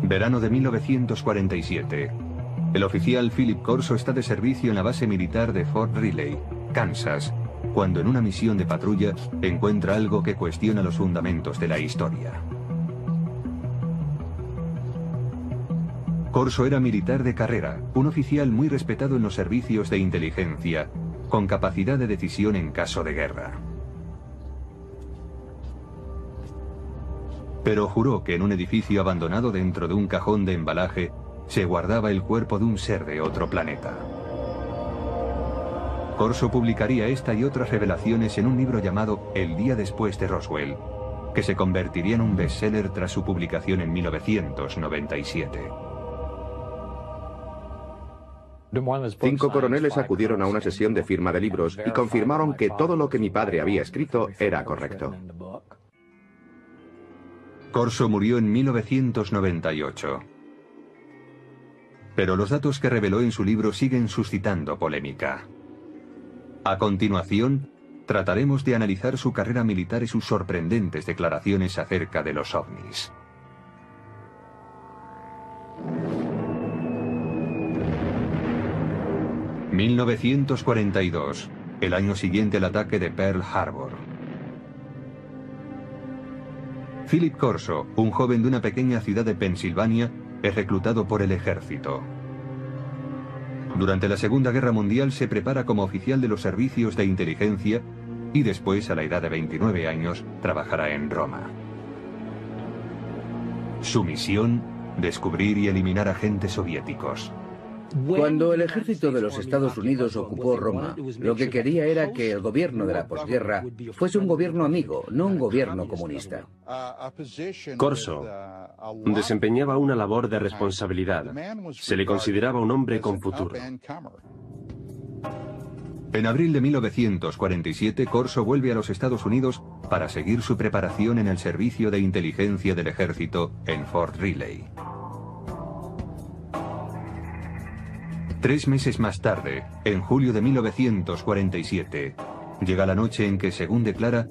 Verano de 1947. El oficial Philip Corso está de servicio en la base militar de Fort Riley, Kansas, cuando en una misión de patrulla encuentra algo que cuestiona los fundamentos de la historia. Corso era militar de carrera, un oficial muy respetado en los servicios de inteligencia, con capacidad de decisión en caso de guerra. Pero juró que en un edificio abandonado dentro de un cajón de embalaje se guardaba el cuerpo de un ser de otro planeta. Corso publicaría esta y otras revelaciones en un libro llamado El día después de Roswell, que se convertiría en un bestseller tras su publicación en 1997. 5 coroneles acudieron a una sesión de firma de libros y confirmaron que todo lo que mi padre había escrito era correcto. Corso murió en 1998. Pero los datos que reveló en su libro siguen suscitando polémica. A continuación, trataremos de analizar su carrera militar y sus sorprendentes declaraciones acerca de los ovnis. ...1942, el año siguiente al ataque de Pearl Harbor. Philip Corso, un joven de una pequeña ciudad de Pensilvania, es reclutado por el ejército. Durante la Segunda Guerra Mundial se prepara como oficial de los servicios de inteligencia y después, a la edad de 29 años, trabajará en Roma. Su misión, descubrir y eliminar agentes soviéticos. Cuando el ejército de los Estados Unidos ocupó Roma, lo que quería era que el gobierno de la posguerra fuese un gobierno amigo, no un gobierno comunista. Corso desempeñaba una labor de responsabilidad. Se le consideraba un hombre con futuro. En abril de 1947, Corso vuelve a los Estados Unidos para seguir su preparación en el servicio de inteligencia del ejército en Fort Riley. 3 meses más tarde, en julio de 1947, llega la noche en que, según declara,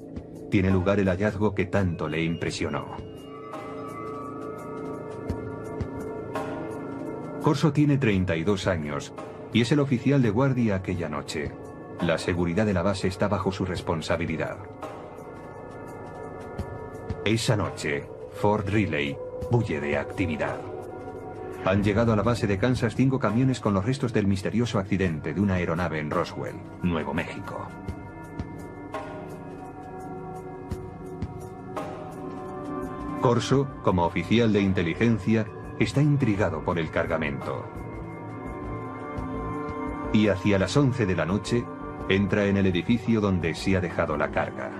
tiene lugar el hallazgo que tanto le impresionó. Corso tiene 32 años y es el oficial de guardia aquella noche. La seguridad de la base está bajo su responsabilidad. Esa noche, Fort Riley bulle de actividad. Han llegado a la base de Kansas 5 camiones con los restos del misterioso accidente de una aeronave en Roswell, Nuevo México. Corso, como oficial de inteligencia, está intrigado por el cargamento. Y hacia las 11 de la noche, entra en el edificio donde se ha dejado la carga.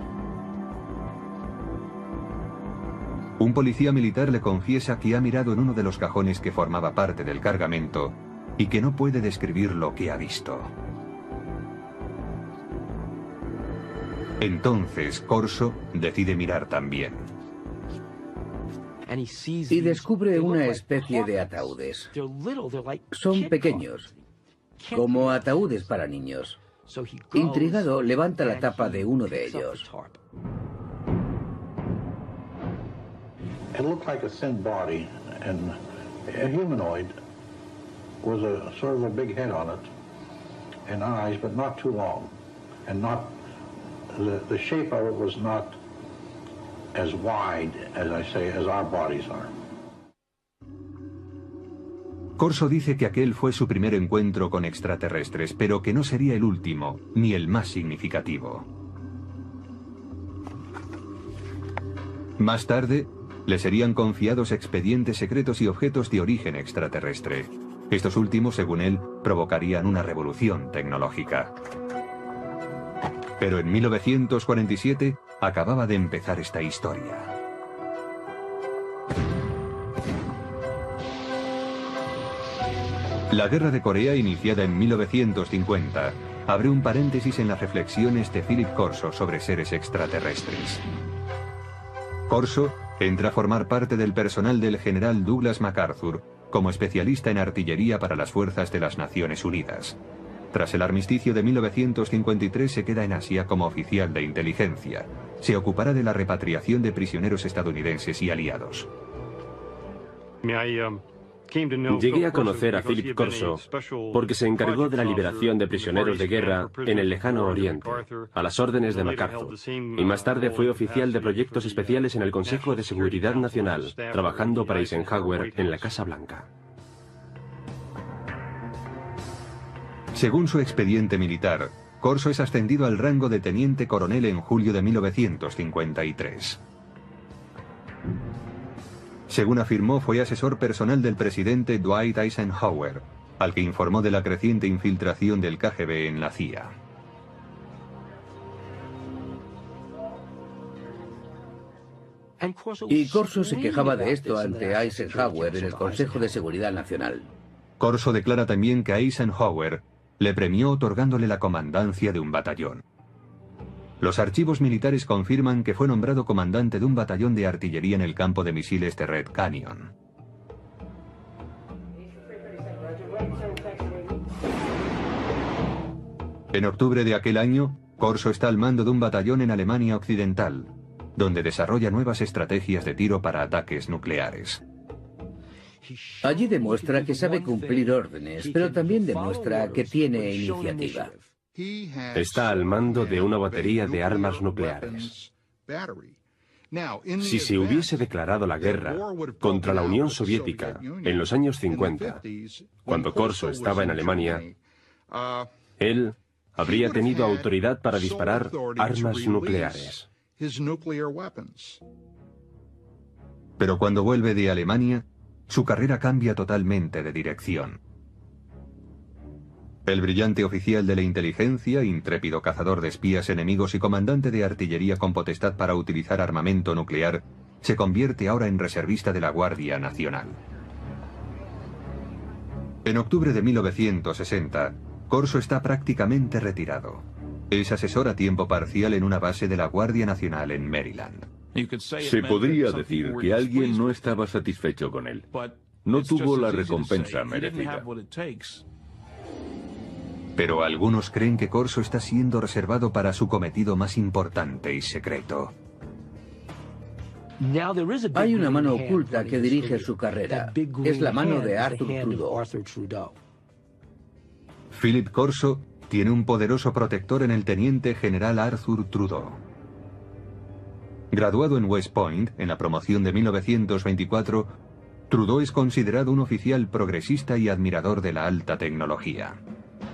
Un policía militar le confiesa que ha mirado en uno de los cajones que formaba parte del cargamento y que no puede describir lo que ha visto. Entonces Corso decide mirar también. Y descubre una especie de ataúdes. Son pequeños, como ataúdes para niños. Intrigado, levanta la tapa de uno de ellos. It looked like a thin body, and a humanoid with a sort of a big head on it, and eyes, but not too long, and not the shape of it was not as wide, as I say, as our bodies are. Corso dice que aquel fue su primer encuentro con extraterrestres, pero que no sería el último, ni el más significativo. Más tarde, le serían confiados expedientes secretos y objetos de origen extraterrestre. Estos últimos, según él, provocarían una revolución tecnológica. Pero en 1947 acababa de empezar esta historia. La Guerra de Corea, iniciada en 1950, abre un paréntesis en las reflexiones de Philip Corso sobre seres extraterrestres. Corso entra a formar parte del personal del general Douglas MacArthur como especialista en artillería para las fuerzas de las Naciones Unidas. Tras el armisticio de 1953 se queda en Asia como oficial de inteligencia. Se ocupará de la repatriación de prisioneros estadounidenses y aliados. Llegué a conocer a Philip Corso porque se encargó de la liberación de prisioneros de guerra en el lejano Oriente, a las órdenes de MacArthur, y más tarde fue oficial de proyectos especiales en el Consejo de Seguridad Nacional, trabajando para Eisenhower en la Casa Blanca. Según su expediente militar, Corso es ascendido al rango de teniente coronel en julio de 1953. Según afirmó, fue asesor personal del presidente Dwight Eisenhower, al que informó de la creciente infiltración del KGB en la CIA. Y Corso se quejaba de esto ante Eisenhower en el Consejo de Seguridad Nacional. Corso declara también que Eisenhower le premió otorgándole la comandancia de un batallón. Los archivos militares confirman que fue nombrado comandante de un batallón de artillería en el campo de misiles de Red Canyon. En octubre de aquel año, Corso está al mando de un batallón en Alemania Occidental, donde desarrolla nuevas estrategias de tiro para ataques nucleares. Allí demuestra que sabe cumplir órdenes, pero también demuestra que tiene iniciativa. Está al mando de una batería de armas nucleares. Si se hubiese declarado la guerra contra la Unión Soviética en los años 50, cuando Corso estaba en Alemania, él habría tenido autoridad para disparar armas nucleares. Pero cuando vuelve de Alemania, su carrera cambia totalmente de dirección. El brillante oficial de la inteligencia, intrépido cazador de espías enemigos y comandante de artillería con potestad para utilizar armamento nuclear, se convierte ahora en reservista de la Guardia Nacional. En octubre de 1960, Corso está prácticamente retirado. Es asesor a tiempo parcial en una base de la Guardia Nacional en Maryland. Se podría decir que alguien no estaba satisfecho con él. No tuvo la recompensa merecida. Pero algunos creen que Corso está siendo reservado para su cometido más importante y secreto. Hay una mano oculta que dirige su carrera. Es la mano de Arthur Trudeau. Philip Corso tiene un poderoso protector en el teniente general Arthur Trudeau. Graduado en West Point, en la promoción de 1924, Trudeau es considerado un oficial progresista y admirador de la alta tecnología.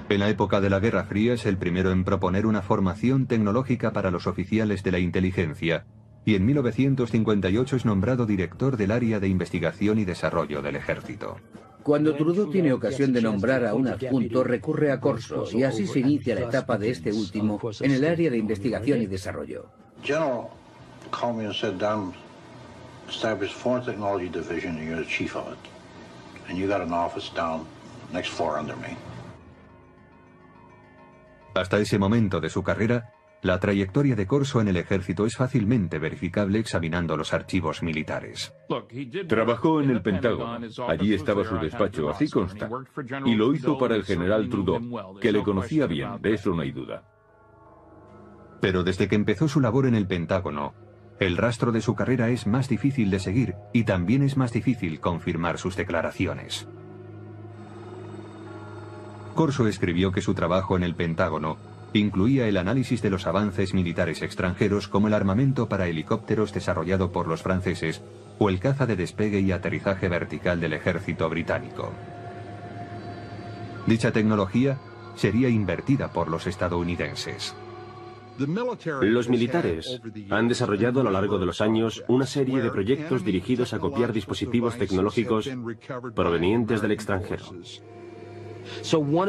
En la época de la Guerra Fría es el primero en proponer una formación tecnológica para los oficiales de la inteligencia, y en 1958 es nombrado director del área de investigación y desarrollo del ejército. Cuando Trudeau tiene ocasión de nombrar a un adjunto, recurre a Corso, y así se inicia la etapa de este último en el área de investigación y desarrollo. General called me and said, "Don, establish Foreign Technology Division, and you're the chief of it. And you got an office down next floor under me." Hasta ese momento de su carrera, la trayectoria de Corso en el ejército es fácilmente verificable examinando los archivos militares. Trabajó en el Pentágono. Allí estaba su despacho, así consta. Y lo hizo para el general Trudeau, que le conocía bien, de eso no hay duda. Pero desde que empezó su labor en el Pentágono, el rastro de su carrera es más difícil de seguir y también es más difícil confirmar sus declaraciones. Corso escribió que su trabajo en el Pentágono incluía el análisis de los avances militares extranjeros como el armamento para helicópteros desarrollado por los franceses o el caza de despegue y aterrizaje vertical del ejército británico. Dicha tecnología sería invertida por los estadounidenses. Los militares han desarrollado a lo largo de los años una serie de proyectos dirigidos a copiar dispositivos tecnológicos provenientes del extranjero.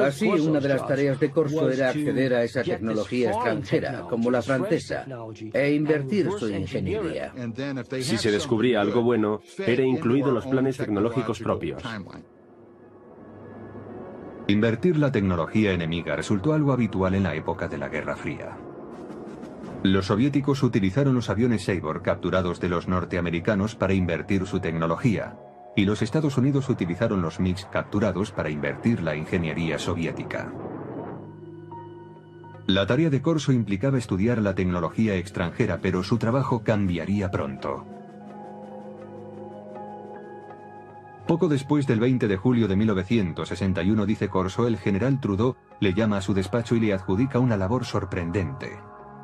Así, una de las tareas de Corso era acceder a esa tecnología extranjera, como la francesa, e invertir su ingeniería. Si se descubría algo bueno, era incluido en los planes tecnológicos propios. Invertir la tecnología enemiga resultó algo habitual en la época de la Guerra Fría. Los soviéticos utilizaron los aviones Sabor capturados de los norteamericanos para invertir su tecnología, y los Estados Unidos utilizaron los MiG capturados para invertir la ingeniería soviética. La tarea de Corso implicaba estudiar la tecnología extranjera, pero su trabajo cambiaría pronto. Poco después del 20 de julio de 1961, dice Corso, el general Trudeau le llama a su despacho y le adjudica una labor sorprendente: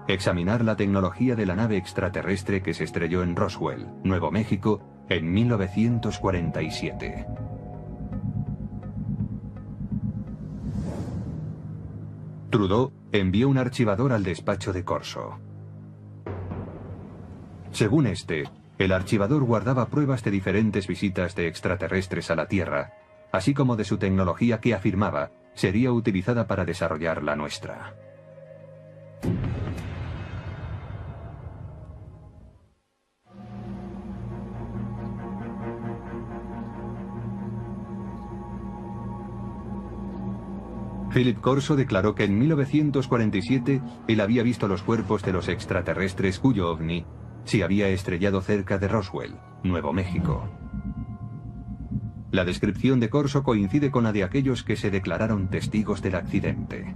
examinar la tecnología de la nave extraterrestre que se estrelló en Roswell, Nuevo México, en 1947. Trudeau envió un archivador al despacho de Corso. Según este, el archivador guardaba pruebas de diferentes visitas de extraterrestres a la Tierra, así como de su tecnología que afirmaba sería utilizada para desarrollar la nuestra. Philip Corso declaró que en 1947 él había visto los cuerpos de los extraterrestres cuyo ovni se había estrellado cerca de Roswell, Nuevo México. La descripción de Corso coincide con la de aquellos que se declararon testigos del accidente.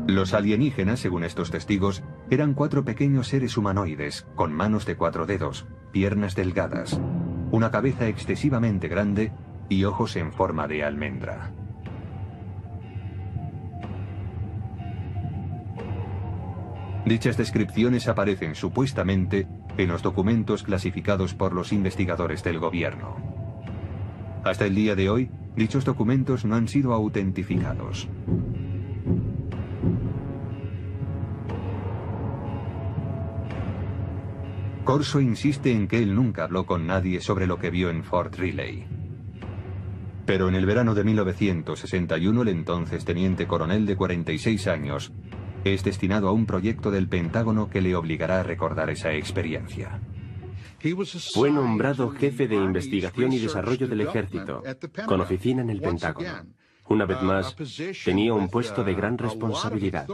Los alienígenas, según estos testigos, eran 4 pequeños seres humanoides, con manos de 4 dedos, piernas delgadas, una cabeza excesivamente grande y ojos en forma de almendra. Dichas descripciones aparecen supuestamente en los documentos clasificados por los investigadores del gobierno. Hasta el día de hoy, dichos documentos no han sido autentificados. Corso insiste en que él nunca habló con nadie sobre lo que vio en Fort Riley. Pero en el verano de 1961, el entonces teniente coronel de 46 años es destinado a un proyecto del Pentágono que le obligará a recordar esa experiencia. Fue nombrado jefe de investigación y desarrollo del ejército, con oficina en el Pentágono. Una vez más, tenía un puesto de gran responsabilidad.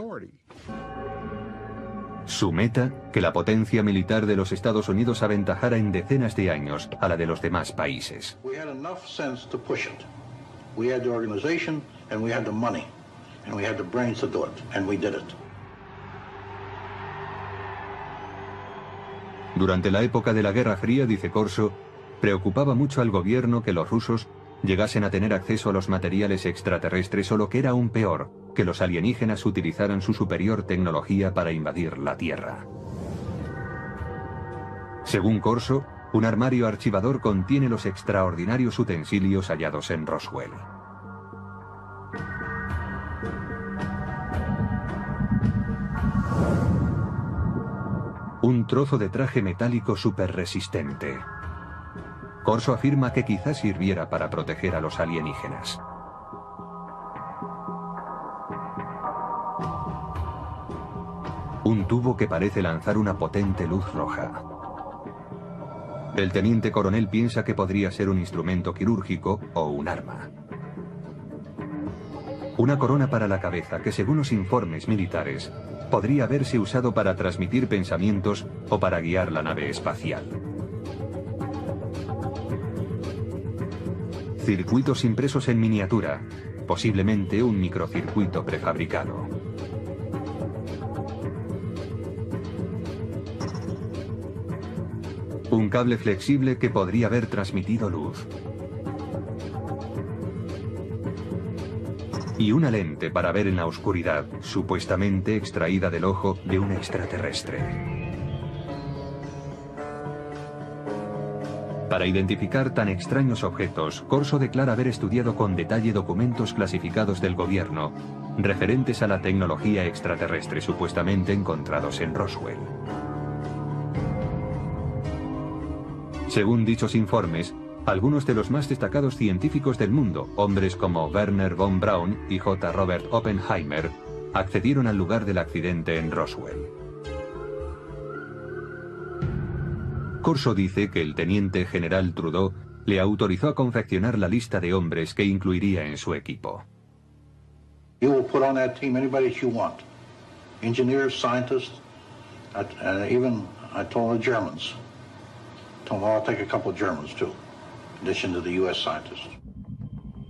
Su meta, que la potencia militar de los Estados Unidos aventajara en decenas de años a la de los demás países. Durante la época de la Guerra Fría, dice Corso, preocupaba mucho al gobierno que los rusos llegasen a tener acceso a los materiales extraterrestres o, lo que era aún peor, que los alienígenas utilizaran su superior tecnología para invadir la Tierra. Según Corso, un armario archivador contiene los extraordinarios utensilios hallados en Roswell. Un trozo de traje metálico superresistente. Corso afirma que quizás sirviera para proteger a los alienígenas. Un tubo que parece lanzar una potente luz roja. El teniente coronel piensa que podría ser un instrumento quirúrgico o un arma. Una corona para la cabeza que, según los informes militares, podría haberse usado para transmitir pensamientos o para guiar la nave espacial. Circuitos impresos en miniatura, posiblemente un microcircuito prefabricado. Un cable flexible que podría haber transmitido luz. Y una lente para ver en la oscuridad, supuestamente extraída del ojo de un extraterrestre. Para identificar tan extraños objetos, Corso declara haber estudiado con detalle documentos clasificados del gobierno referentes a la tecnología extraterrestre supuestamente encontrados en Roswell. Según dichos informes, algunos de los más destacados científicos del mundo, hombres como Werner von Braun y J. Robert Oppenheimer, accedieron al lugar del accidente en Roswell. Corso dice que el teniente general Trudeau le autorizó a confeccionar la lista de hombres que incluiría en su equipo. You will put on that team anybody that you want. Engineers, scientists, and even I told the Germans. Told them I'll take a couple of Germans too, in addition to the US scientists.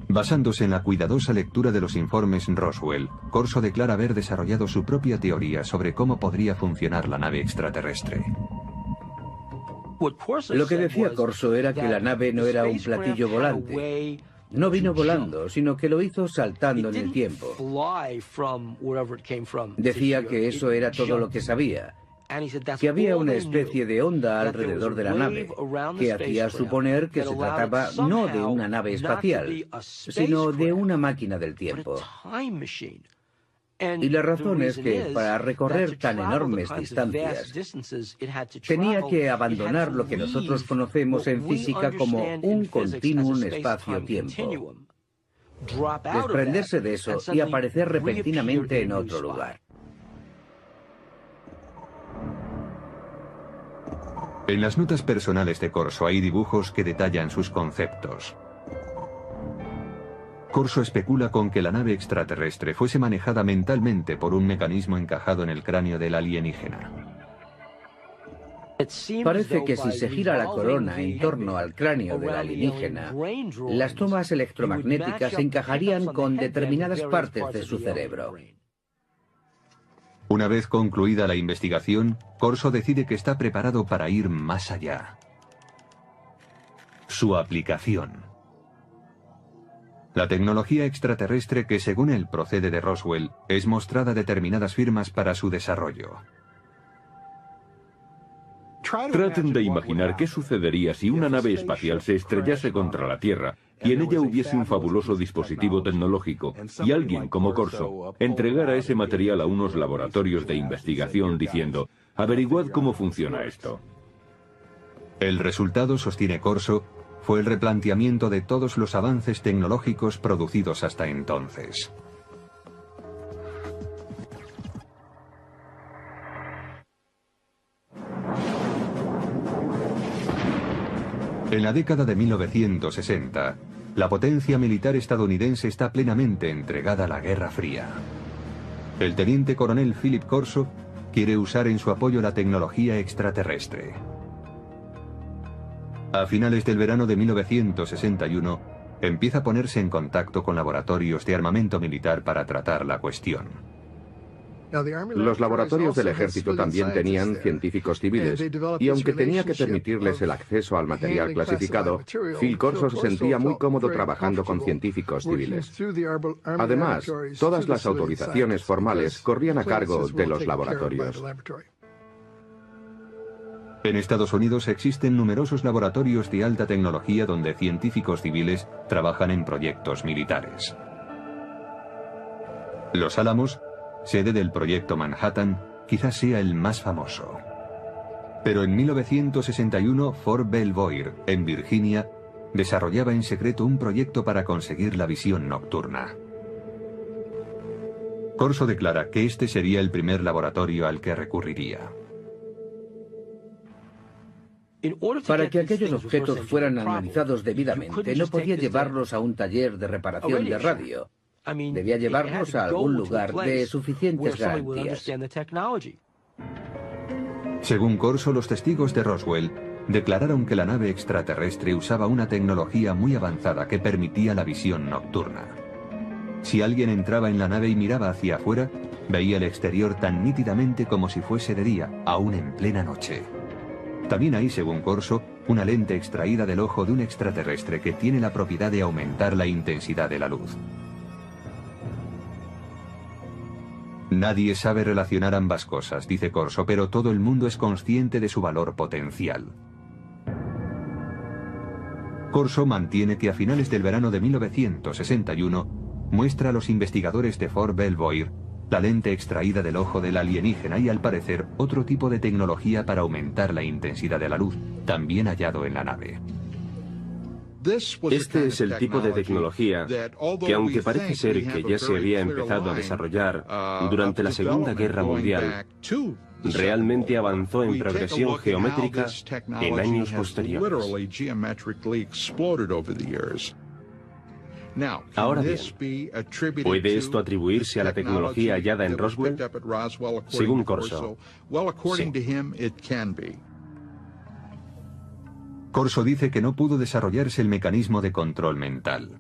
Basándose en la cuidadosa lectura de los informes Roswell, Corso declara haber desarrollado su propia teoría sobre cómo podría funcionar la nave extraterrestre. Lo que decía Corso era que la nave no era un platillo volante. No vino volando, sino que lo hizo saltando en el tiempo. Decía que eso era todo lo que sabía, que había una especie de onda alrededor de la nave, que hacía suponer que se trataba no de una nave espacial, sino de una máquina del tiempo. Y la razón es que para recorrer tan enormes distancias, tenía que abandonar lo que nosotros conocemos en física como un continuum espacio-tiempo, desprenderse de eso y aparecer repentinamente en otro lugar. En las notas personales de Corso hay dibujos que detallan sus conceptos. Corso especula con que la nave extraterrestre fuese manejada mentalmente por un mecanismo encajado en el cráneo del alienígena. Parece que si se gira la corona en torno al cráneo del alienígena, las tomas electromagnéticas encajarían con determinadas partes de su cerebro. Una vez concluida la investigación, Corso decide que está preparado para ir más allá. Su aplicación. La tecnología extraterrestre que, según él, procede de Roswell, es mostrada a determinadas firmas para su desarrollo. Traten de imaginar qué sucedería si una nave espacial se estrellase contra la Tierra y en ella hubiese un fabuloso dispositivo tecnológico y alguien como Corso entregara ese material a unos laboratorios de investigación diciendo: averiguad cómo funciona esto. El resultado, sostiene Corso, fue el replanteamiento de todos los avances tecnológicos producidos hasta entonces. En la década de 1960, la potencia militar estadounidense está plenamente entregada a la Guerra Fría. El teniente coronel Philip Corso quiere usar en su apoyo la tecnología extraterrestre. A finales del verano de 1961, empieza a ponerse en contacto con laboratorios de armamento militar para tratar la cuestión. Los laboratorios del ejército también tenían científicos civiles, y aunque tenía que permitirles el acceso al material clasificado, Phil Corso se sentía muy cómodo trabajando con científicos civiles. Además, todas las autorizaciones formales corrían a cargo de los laboratorios. En Estados Unidos existen numerosos laboratorios de alta tecnología donde científicos civiles trabajan en proyectos militares. Los Álamos, sede del proyecto Manhattan, quizás sea el más famoso. Pero en 1961, Fort Belvoir, en Virginia, desarrollaba en secreto un proyecto para conseguir la visión nocturna. Corso declara que este sería el primer laboratorio al que recurriría. Para que aquellos objetos fueran analizados debidamente, no podía llevarlos a un taller de reparación de radio. Debía llevarlos a algún lugar de suficientes garantías. Según Corso, los testigos de Roswell declararon que la nave extraterrestre usaba una tecnología muy avanzada que permitía la visión nocturna. Si alguien entraba en la nave y miraba hacia afuera, veía el exterior tan nítidamente como si fuese de día, aún en plena noche. También hay, según Corso, una lente extraída del ojo de un extraterrestre que tiene la propiedad de aumentar la intensidad de la luz. Nadie sabe relacionar ambas cosas, dice Corso, pero todo el mundo es consciente de su valor potencial. Corso mantiene que a finales del verano de 1961 muestra a los investigadores de Fort Belvoir la lente extraída del ojo del alienígena y, al parecer, otro tipo de tecnología para aumentar la intensidad de la luz, también hallado en la nave. Este es el tipo de tecnología que, aunque parece ser que ya se había empezado a desarrollar durante la Segunda Guerra Mundial, realmente avanzó en progresión geométrica en años posteriores. Ahora bien, ¿puede esto atribuirse a la tecnología hallada en Roswell? Según Corso, sí. Corso dice que no pudo desarrollarse el mecanismo de control mental.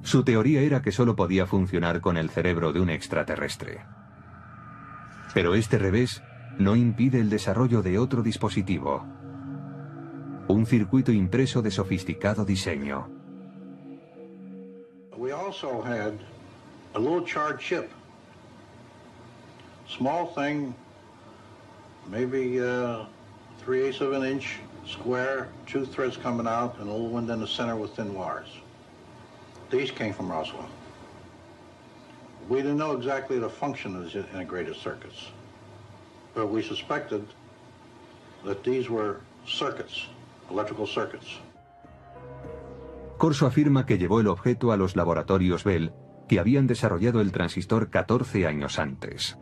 Su teoría era que solo podía funcionar con el cerebro de un extraterrestre. Pero este revés no impide el desarrollo de otro dispositivo. Un circuito impreso de sofisticado diseño. We also had a little charred chip. Small thing, maybe 3/8 of an inch square, 2 threads coming out, and a little one in the center with thin wires. These came from Roswell. We didn't know exactly the function of these integrated circuits, but we suspected that these were circuits, electrical circuits. Corso afirma que llevó el objeto a los laboratorios Bell, que habían desarrollado el transistor 14 años antes.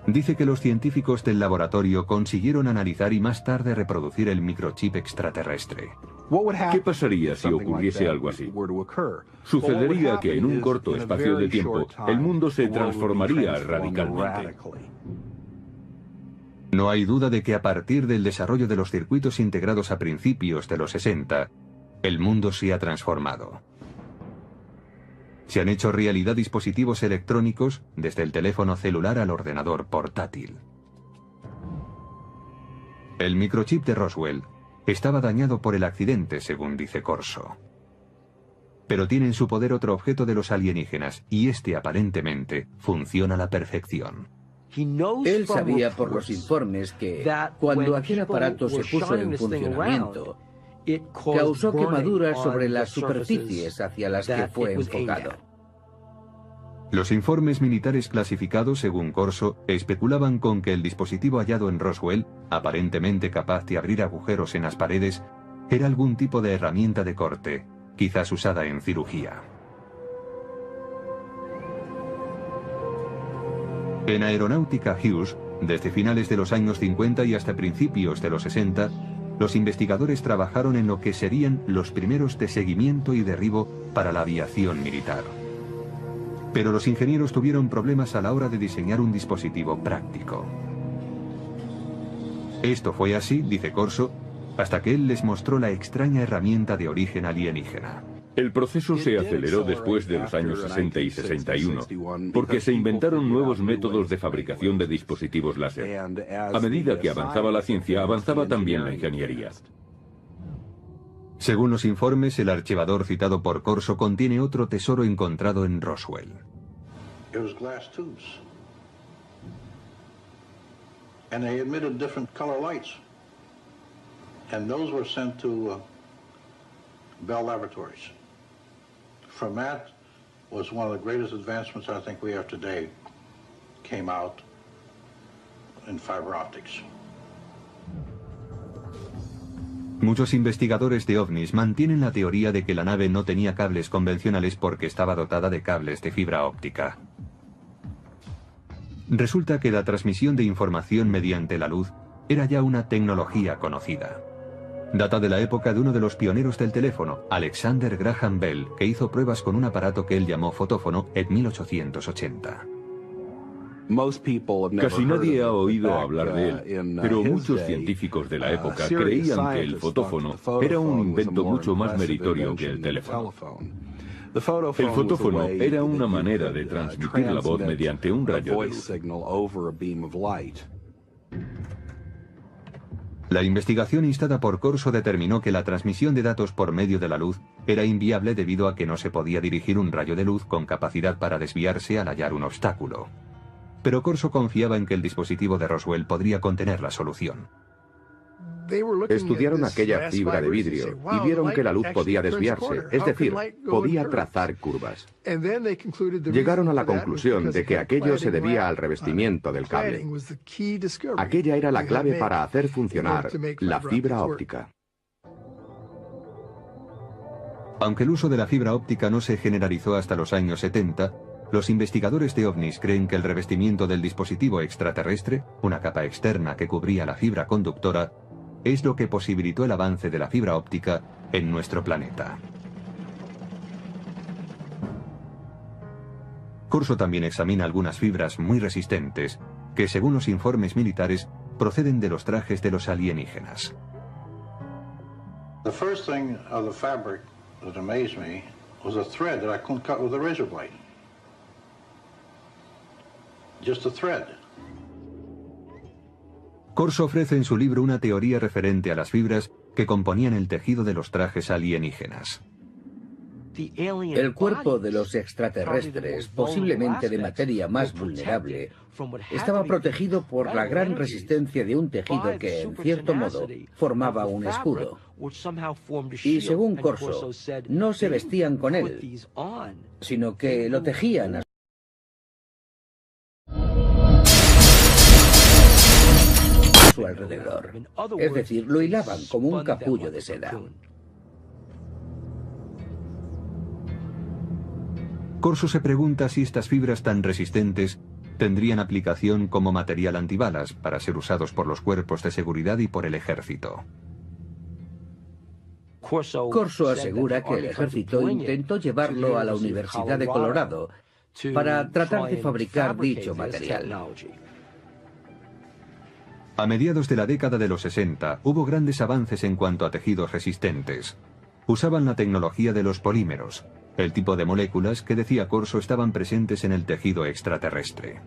Dice que los científicos del laboratorio consiguieron analizar y más tarde reproducir el microchip extraterrestre. ¿Qué pasaría si ocurriese algo así? Sucedería que en un corto espacio de tiempo el mundo se transformaría radicalmente. No hay duda de que a partir del desarrollo de los circuitos integrados a principios de los 60, el mundo se ha transformado. Se han hecho realidad dispositivos electrónicos desde el teléfono celular al ordenador portátil. El microchip de Roswell estaba dañado por el accidente, según dice Corso. Pero tiene en su poder otro objeto de los alienígenas, y este aparentemente funciona a la perfección. Él sabía por los informes que cuando aquel aparato se puso en funcionamiento, causó quemaduras sobre las superficies hacia las que fue enfocado. Los informes militares clasificados, según Corso, especulaban con que el dispositivo hallado en Roswell, aparentemente capaz de abrir agujeros en las paredes, era algún tipo de herramienta de corte, quizás usada en cirugía. En Aeronáutica Hughes, desde finales de los años 50 y hasta principios de los 60, los investigadores trabajaron en lo que serían los primeros de seguimiento y derribo para la aviación militar. Pero los ingenieros tuvieron problemas a la hora de diseñar un dispositivo práctico. Esto fue así, dice Corso, hasta que él les mostró la extraña herramienta de origen alienígena. El proceso se aceleró después de los años 60 y 61, porque se inventaron nuevos métodos de fabricación de dispositivos láser. A medida que avanzaba la ciencia, avanzaba también la ingeniería. Según los informes, el archivador citado por Corso contiene otro tesoro encontrado en Roswell. It was glass tubes. And they emitted different color lights. And those were sent to Bell Laboratories. From that was one of the greatest advancements I think we have today, came out in fiber optics. Muchos investigadores de ovnis mantienen la teoría de que la nave no tenía cables convencionales porque estaba dotada de cables de fibra óptica. Resulta que la transmisión de información mediante la luz era ya una tecnología conocida. Data de la época de uno de los pioneros del teléfono, Alexander Graham Bell, que hizo pruebas con un aparato que él llamó fotófono en 1880. Casi nadie ha oído hablar de él, pero muchos científicos de la época creían que el fotófono era un invento mucho más meritorio que el teléfono. El fotófono era una manera de transmitir la voz mediante un rayo de luz. La investigación instada por Corso determinó que la transmisión de datos por medio de la luz era inviable debido a que no se podía dirigir un rayo de luz con capacidad para desviarse al hallar un obstáculo. Pero Corso confiaba en que el dispositivo de Roswell podría contener la solución. Estudiaron aquella fibra de vidrio y vieron que la luz podía desviarse, es decir, podía trazar curvas. Llegaron a la conclusión de que aquello se debía al revestimiento del cable. Aquella era la clave para hacer funcionar la fibra óptica. Aunque el uso de la fibra óptica no se generalizó hasta los años 70, los investigadores de ovnis creen que el revestimiento del dispositivo extraterrestre, una capa externa que cubría la fibra conductora, es lo que posibilitó el avance de la fibra óptica en nuestro planeta. Corso también examina algunas fibras muy resistentes que, según los informes militares, proceden de los trajes de los alienígenas. The first thing of the fabric that amazed me was a thread that I couldn't cut with a razor blade. Just a thread. Corso ofrece en su libro una teoría referente a las fibras que componían el tejido de los trajes alienígenas. El cuerpo de los extraterrestres, posiblemente de materia más vulnerable, estaba protegido por la gran resistencia de un tejido que, en cierto modo, formaba un escudo. Y según Corso, no se vestían con él, sino que lo tejían a su alrededor. Es decir, lo hilaban como un capullo de seda. Corso se pregunta si estas fibras tan resistentes tendrían aplicación como material antibalas para ser usados por los cuerpos de seguridad y por el ejército. Corso asegura que el ejército intentó llevarlo a la Universidad de Colorado para tratar de fabricar dicho material. A mediados de la década de los 60 hubo grandes avances en cuanto a tejidos resistentes. Usaban la tecnología de los polímeros, el tipo de moléculas que, decía Corso, estaban presentes en el tejido extraterrestre.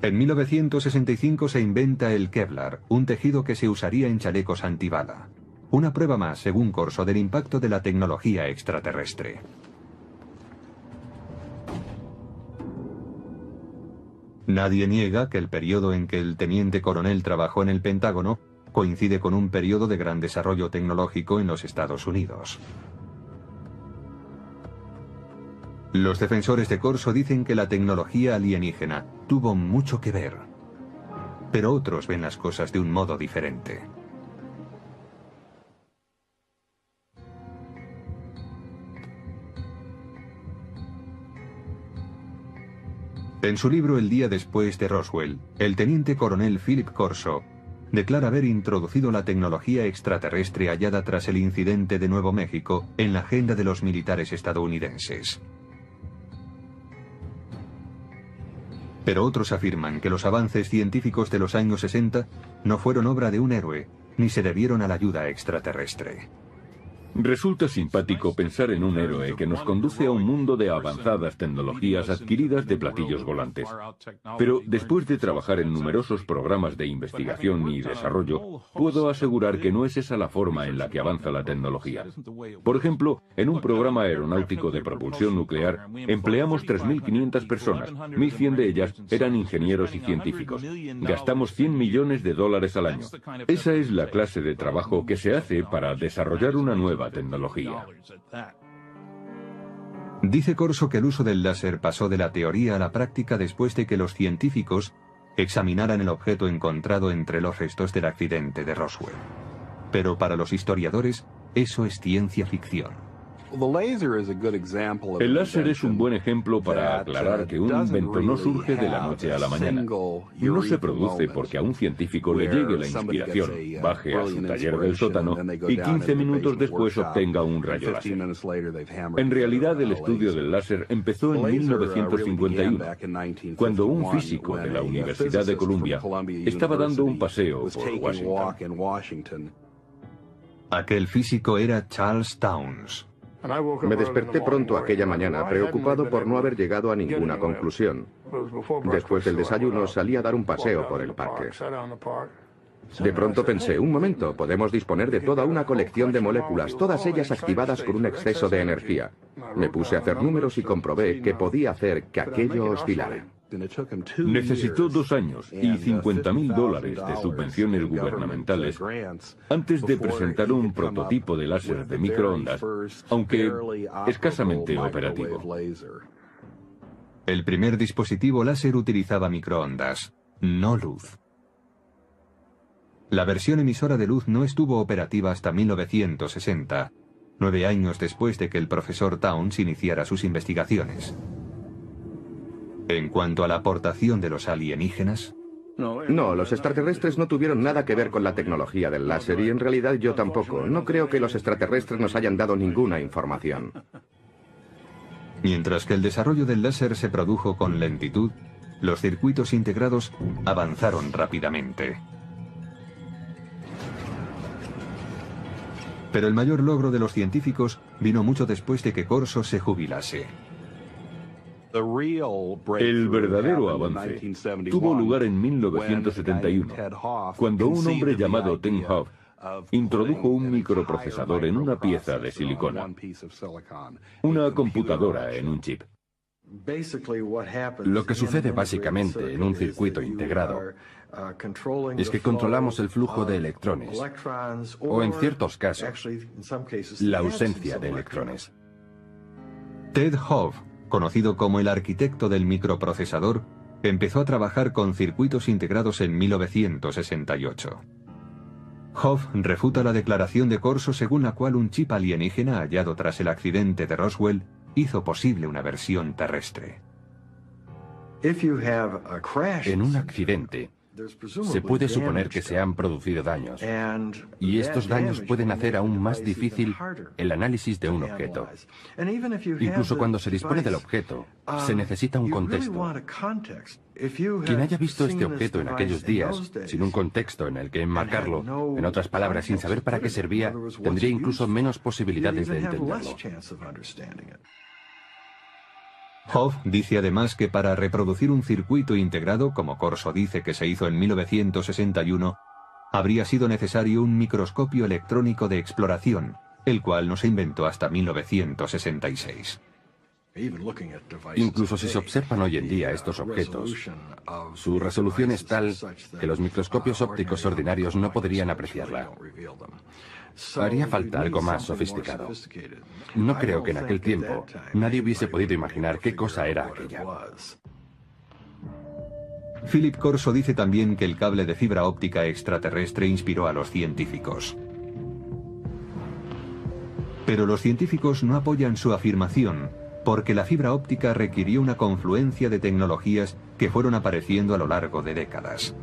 En 1965 se inventa el Kevlar, un tejido que se usaría en chalecos antibala. Una prueba más, según Corso, del impacto de la tecnología extraterrestre. Nadie niega que el periodo en que el teniente coronel trabajó en el Pentágono coincide con un periodo de gran desarrollo tecnológico en los Estados Unidos. Los defensores de Corso dicen que la tecnología alienígena tuvo mucho que ver, pero otros ven las cosas de un modo diferente. En su libro El día después de Roswell, el teniente coronel Philip Corso declara haber introducido la tecnología extraterrestre hallada tras el incidente de Nuevo México en la agenda de los militares estadounidenses. Pero otros afirman que los avances científicos de los años 60 no fueron obra de un héroe, ni se debieron a la ayuda extraterrestre. Resulta simpático pensar en un héroe que nos conduce a un mundo de avanzadas tecnologías adquiridas de platillos volantes. Pero después de trabajar en numerosos programas de investigación y desarrollo, puedo asegurar que no es esa la forma en la que avanza la tecnología. Por ejemplo, en un programa aeronáutico de propulsión nuclear, empleamos 3.500 personas, 1.100 de ellas eran ingenieros y científicos. Gastamos $100 millones al año. Esa es la clase de trabajo que se hace para desarrollar una nueva tecnología. Dice Corso que el uso del láser pasó de la teoría a la práctica después de que los científicos examinaran el objeto encontrado entre los restos del accidente de Roswell. Pero para los historiadores, eso es ciencia ficción. El láser es un buen ejemplo para aclarar que un invento no surge de la noche a la mañana. No se produce porque a un científico le llegue la inspiración, baje a su taller del sótano y 15 minutos después obtenga un rayo láser. En realidad, el estudio del láser empezó en 1951, cuando un físico de la Universidad de Columbia estaba dando un paseo por Washington. Aquel físico era Charles Townes. Me desperté pronto aquella mañana, preocupado por no haber llegado a ninguna conclusión. Después del desayuno salí a dar un paseo por el parque. De pronto pensé, un momento, podemos disponer de toda una colección de moléculas, todas ellas activadas por un exceso de energía. Me puse a hacer números y comprobé que podía hacer que aquello oscilara. Necesitó 2 años y $50.000 de subvenciones gubernamentales antes de presentar un prototipo de láser de microondas, aunque escasamente operativo. El primer dispositivo láser utilizaba microondas, no luz. La versión emisora de luz no estuvo operativa hasta 1960, 9 años después de que el profesor Townes iniciara sus investigaciones. En cuanto a la aportación de los alienígenas... No, los extraterrestres no tuvieron nada que ver con la tecnología del láser y en realidad yo tampoco. No creo que los extraterrestres nos hayan dado ninguna información. Mientras que el desarrollo del láser se produjo con lentitud, los circuitos integrados avanzaron rápidamente. Pero el mayor logro de los científicos vino mucho después de que Corso se jubilase. El verdadero avance tuvo lugar en 1971, cuando un hombre llamado Ted Hoff introdujo un microprocesador en una pieza de silicona, una computadora en un chip. Lo que sucede básicamente en un circuito integrado es que controlamos el flujo de electrones, o en ciertos casos, la ausencia de electrones. Ted Hoff, conocido como el arquitecto del microprocesador, empezó a trabajar con circuitos integrados en 1968. Hoff refuta la declaración de Corso según la cual un chip alienígena hallado tras el accidente de Roswell hizo posible una versión terrestre. En un accidente, se puede suponer que se han producido daños, y estos daños pueden hacer aún más difícil el análisis de un objeto. Incluso cuando se dispone del objeto, se necesita un contexto. Quien haya visto este objeto en aquellos días, sin un contexto en el que enmarcarlo, en otras palabras, sin saber para qué servía, tendría incluso menos posibilidades de entenderlo. Hoff dice además que para reproducir un circuito integrado, como Corso dice que se hizo en 1961, habría sido necesario un microscopio electrónico de exploración, el cual no se inventó hasta 1966. Incluso si se observan hoy en día estos objetos, su resolución es tal que los microscopios ópticos ordinarios no podrían apreciarla. Haría falta algo más sofisticado. No creo que en aquel tiempo nadie hubiese podido imaginar qué cosa era aquella. Philip Corso dice también que el cable de fibra óptica extraterrestre inspiró a los científicos. Pero los científicos no apoyan su afirmación, porque la fibra óptica requirió una confluencia de tecnologías que fueron apareciendo a lo largo de décadas.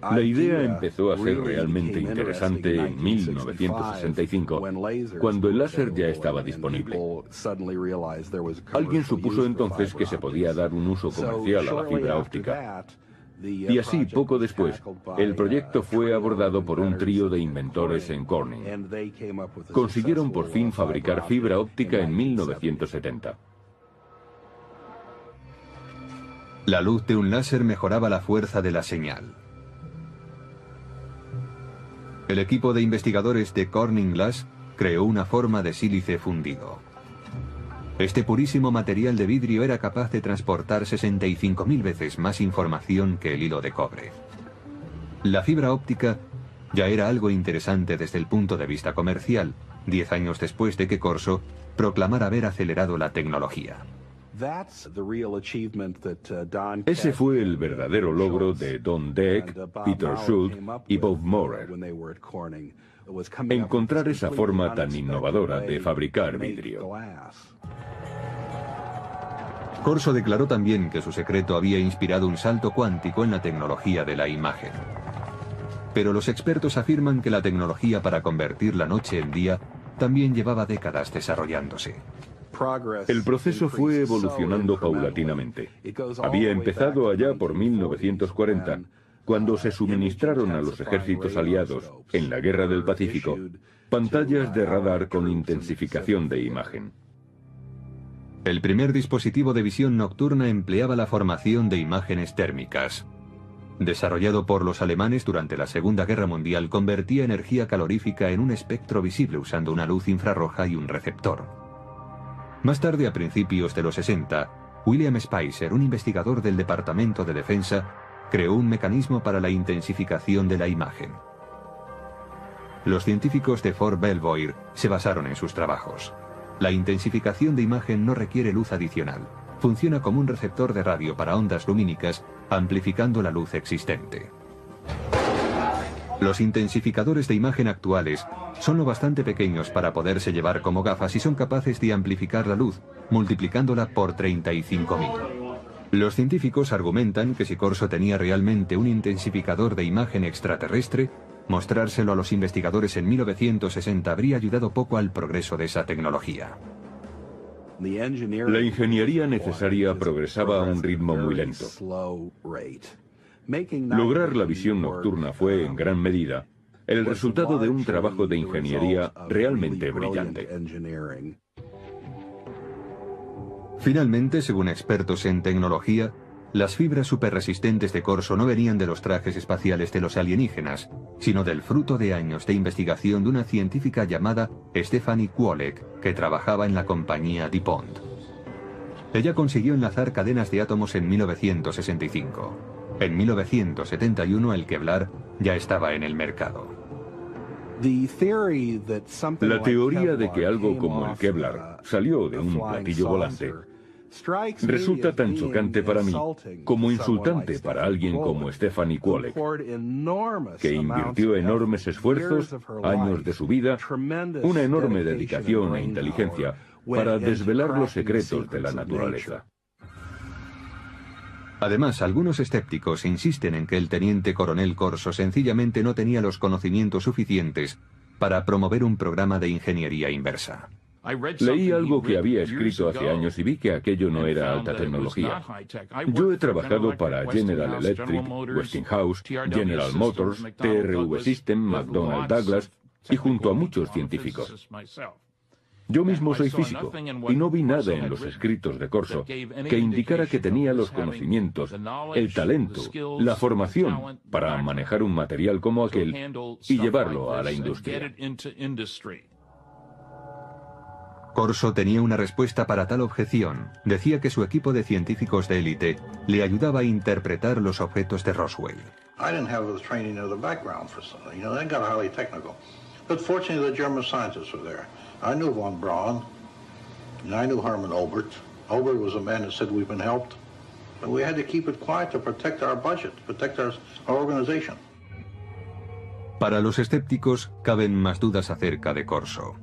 La idea empezó a ser realmente interesante en 1965, cuando el láser ya estaba disponible. Alguien supuso entonces que se podía dar un uso comercial a la fibra óptica. Y así, poco después, el proyecto fue abordado por un trío de inventores en Corning. Consiguieron por fin fabricar fibra óptica en 1970. La luz de un láser mejoraba la fuerza de la señal. El equipo de investigadores de Corning Glass creó una forma de sílice fundido. Este purísimo material de vidrio era capaz de transportar 65.000 veces más información que el hilo de cobre. La fibra óptica ya era algo interesante desde el punto de vista comercial, 10 años después de que Corso proclamara haber acelerado la tecnología. Ese fue el verdadero logro de Don Deck, Peter Schultz y Bob Maurer. Encontrar esa forma tan innovadora de fabricar vidrio. Corso declaró también que su secreto había inspirado un salto cuántico en la tecnología de la imagen. Pero los expertos afirman que la tecnología para convertir la noche en día también llevaba décadas desarrollándose. El proceso fue evolucionando paulatinamente. Había empezado allá por 1940, cuando se suministraron a los ejércitos aliados, en la Guerra del Pacífico, pantallas de radar con intensificación de imagen. El primer dispositivo de visión nocturna empleaba la formación de imágenes térmicas. Desarrollado por los alemanes durante la Segunda Guerra Mundial, convertía energía calorífica en un espectro visible usando una luz infrarroja y un receptor. Más tarde, a principios de los 60, William Spicer, un investigador del Departamento de Defensa, creó un mecanismo para la intensificación de la imagen. Los científicos de Fort Belvoir se basaron en sus trabajos. La intensificación de imagen no requiere luz adicional. Funciona como un receptor de radio para ondas lumínicas, amplificando la luz existente. Los intensificadores de imagen actuales son lo bastante pequeños para poderse llevar como gafas y son capaces de amplificar la luz, multiplicándola por 35.000. Los científicos argumentan que si Corso tenía realmente un intensificador de imagen extraterrestre, mostrárselo a los investigadores en 1960 habría ayudado poco al progreso de esa tecnología. La ingeniería necesaria progresaba a un ritmo muy lento. Lograr la visión nocturna fue, en gran medida, el resultado de un trabajo de ingeniería realmente brillante. Finalmente, según expertos en tecnología, las fibras superresistentes de Corso no venían de los trajes espaciales de los alienígenas, sino del fruto de años de investigación de una científica llamada Stephanie Kwolek, que trabajaba en la compañía DuPont. Ella consiguió enlazar cadenas de átomos en 1965. En 1971 el Kevlar ya estaba en el mercado. La teoría de que algo como el Kevlar salió de un platillo volante resulta tan chocante para mí como insultante para alguien como Stephanie Kwolek, que invirtió enormes esfuerzos, años de su vida, una enorme dedicación e inteligencia para desvelar los secretos de la naturaleza. Además, algunos escépticos insisten en que el teniente coronel Corso sencillamente no tenía los conocimientos suficientes para promover un programa de ingeniería inversa. Leí algo que había escrito hace años y vi que aquello no era alta tecnología. Yo he trabajado para General Electric, Westinghouse, General Motors, TRV System, McDonnell Douglas y junto a muchos científicos. Yo mismo soy físico y no vi nada en los escritos de Corso que indicara que tenía los conocimientos, el talento, la formación para manejar un material como aquel y llevarlo a la industria. Corso tenía una respuesta para tal objeción. Decía que su equipo de científicos de élite le ayudaba a interpretar los objetos de Roswell. I didn't have the training or the background for something. You know, they got highly technical. But fortunately, the German scientists were there. I knew von Braun, and I knew Hermann Oberth. Oberth was a man that said we've been helped. But we had to keep it quiet to protect our budget, protect our organization. Para los escépticos, caben más dudas acerca de Corso.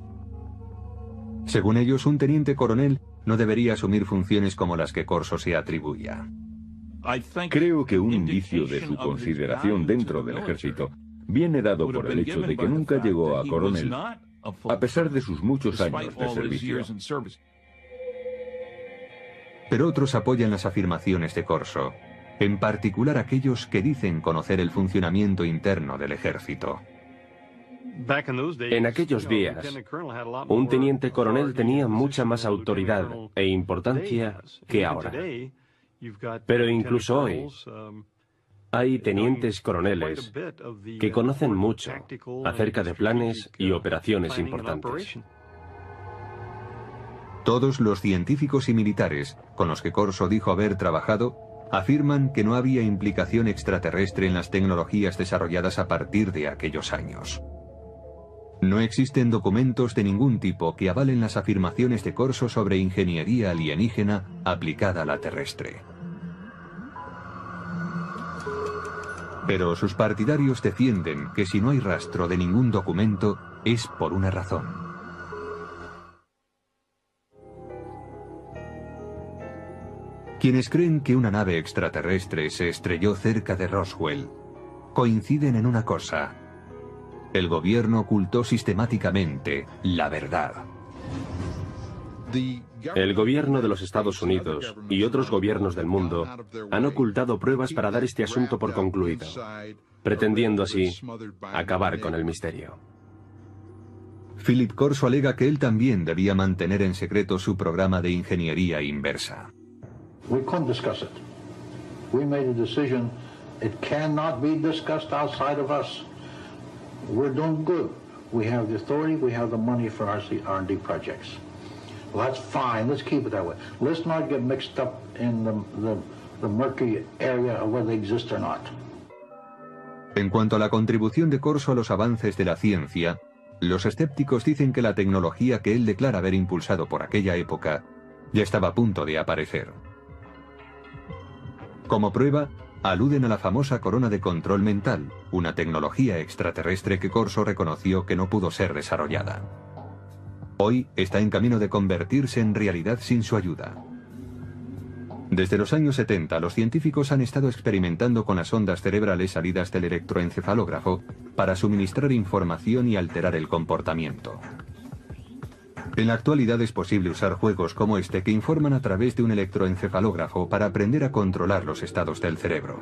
Según ellos, un teniente coronel no debería asumir funciones como las que Corso se atribuía. Creo que un indicio de su consideración dentro del ejército viene dado por el hecho de que nunca llegó a coronel, a pesar de sus muchos años de servicio. Pero otros apoyan las afirmaciones de Corso, en particular aquellos que dicen conocer el funcionamiento interno del ejército. En aquellos días, un teniente coronel tenía mucha más autoridad e importancia que ahora. Pero incluso hoy, hay tenientes coroneles que conocen mucho acerca de planes y operaciones importantes. Todos los científicos y militares con los que Corso dijo haber trabajado afirman que no había implicación extraterrestre en las tecnologías desarrolladas a partir de aquellos años. No existen documentos de ningún tipo que avalen las afirmaciones de Corso sobre ingeniería alienígena aplicada a la terrestre. Pero sus partidarios defienden que si no hay rastro de ningún documento, es por una razón. Quienes creen que una nave extraterrestre se estrelló cerca de Roswell coinciden en una cosa: el gobierno ocultó sistemáticamente la verdad. El gobierno de los Estados Unidos y otros gobiernos del mundo han ocultado pruebas para dar este asunto por concluido, pretendiendo así acabar con el misterio. Philip Corso alega que él también debía mantener en secreto su programa de ingeniería inversa. We couldn't discuss it. We made a decision. It cannot be discussed outside of us. We're doing good. We have the authority, we have the money for our R&D projects. Well, that's fine. Let's keep it that way. Let's not get mixed up in the murky area of whether they exist or not. En cuanto a la contribución de Corso a los avances de la ciencia, los escépticos dicen que la tecnología que él declara haber impulsado por aquella época ya estaba a punto de aparecer. Como prueba, aluden a la famosa corona de control mental, una tecnología extraterrestre que Corso reconoció que no pudo ser desarrollada. Hoy está en camino de convertirse en realidad sin su ayuda. Desde los años 70, los científicos han estado experimentando con las ondas cerebrales salidas del electroencefalógrafo para suministrar información y alterar el comportamiento. En la actualidad es posible usar juegos como este que informan a través de un electroencefalógrafo para aprender a controlar los estados del cerebro.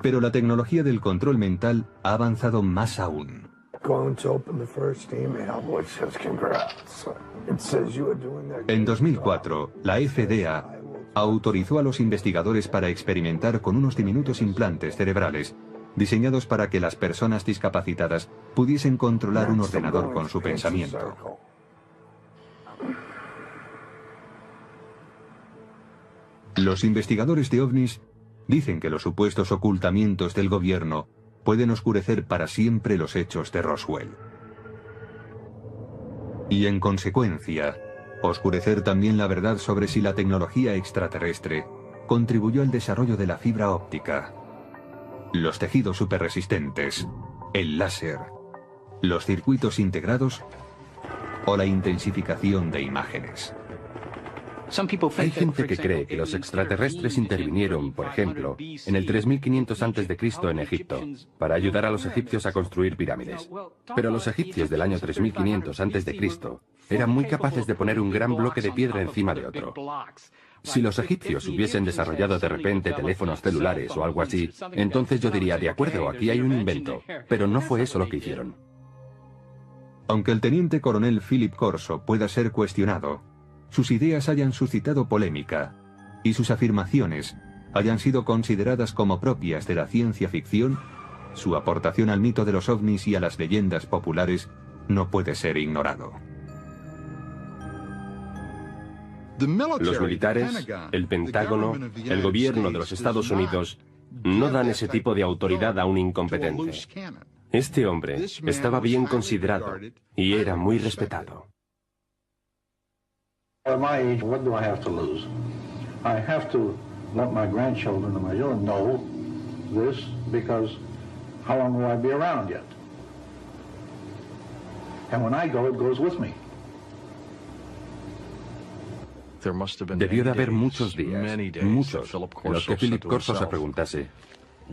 Pero la tecnología del control mental ha avanzado más aún. Going to open the first email, which says congrats. En 2004, la FDA autorizó a los investigadores para experimentar con unos diminutos implantes cerebrales diseñados para que las personas discapacitadas pudiesen controlar un ordenador con su pensamiento. Los investigadores de ovnis dicen que los supuestos ocultamientos del gobierno pueden oscurecer para siempre los hechos de Roswell. Y en consecuencia, oscurecer también la verdad sobre si la tecnología extraterrestre contribuyó al desarrollo de la fibra óptica, los tejidos superresistentes, el láser, los circuitos integrados o la intensificación de imágenes. Hay gente que cree que los extraterrestres intervinieron, por ejemplo, en el 3500 a.C. en Egipto, para ayudar a los egipcios a construir pirámides. Pero los egipcios del año 3500 a.C. eran muy capaces de poner un gran bloque de piedra encima de otro. Si los egipcios hubiesen desarrollado de repente teléfonos celulares o algo así, entonces yo diría, de acuerdo, aquí hay un invento. Pero no fue eso lo que hicieron. Aunque el teniente coronel Philip Corso pueda ser cuestionado, sus ideas hayan suscitado polémica y sus afirmaciones hayan sido consideradas como propias de la ciencia ficción, su aportación al mito de los ovnis y a las leyendas populares no puede ser ignorado. Los militares, el Pentágono, el gobierno de los Estados Unidos no dan ese tipo de autoridad a un incompetente. Este hombre estaba bien considerado y era muy respetado. At my age, what do I have to lose? I have to let my grandchildren and my children know this, because how long will I be around yet? And when I go, it goes with me. Debió de haber muchos días, muchos, en los que Philip Corso se preguntse,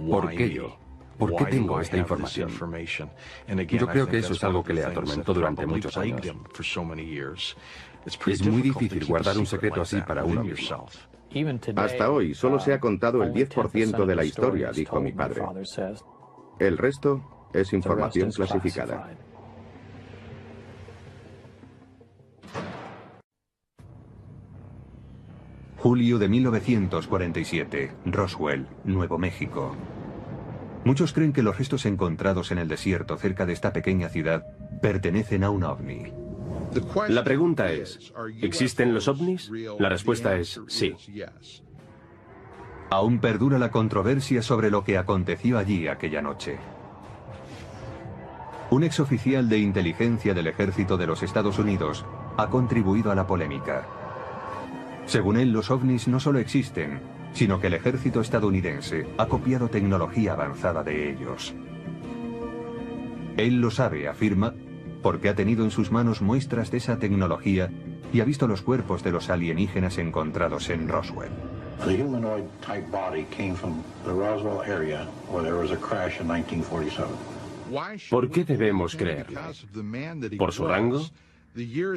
¿por qué yo? ¿Por qué tengo esta información? Yo creo que eso es algo que le atormentó durante muchos años. Es muy difícil guardar un secreto así para uno mismo. Hasta hoy solo se ha contado el 10% de la historia, dijo mi padre. El resto es información clasificada. Julio de 1947, Roswell, Nuevo México. Muchos creen que los restos encontrados en el desierto cerca de esta pequeña ciudad pertenecen a un ovni. La pregunta es, ¿existen los ovnis? La respuesta es sí. Aún perdura la controversia sobre lo que aconteció allí aquella noche. Un exoficial de inteligencia del ejército de los Estados Unidos ha contribuido a la polémica. Según él, los ovnis no solo existen, sino que el ejército estadounidense ha copiado tecnología avanzada de ellos. Él lo sabe, afirma, porque ha tenido en sus manos muestras de esa tecnología y ha visto los cuerpos de los alienígenas encontrados en Roswell. The humanoid type body came from the Roswell area where there was a crash in 1947. ¿Por qué debemos creerle? ¿Por su rango?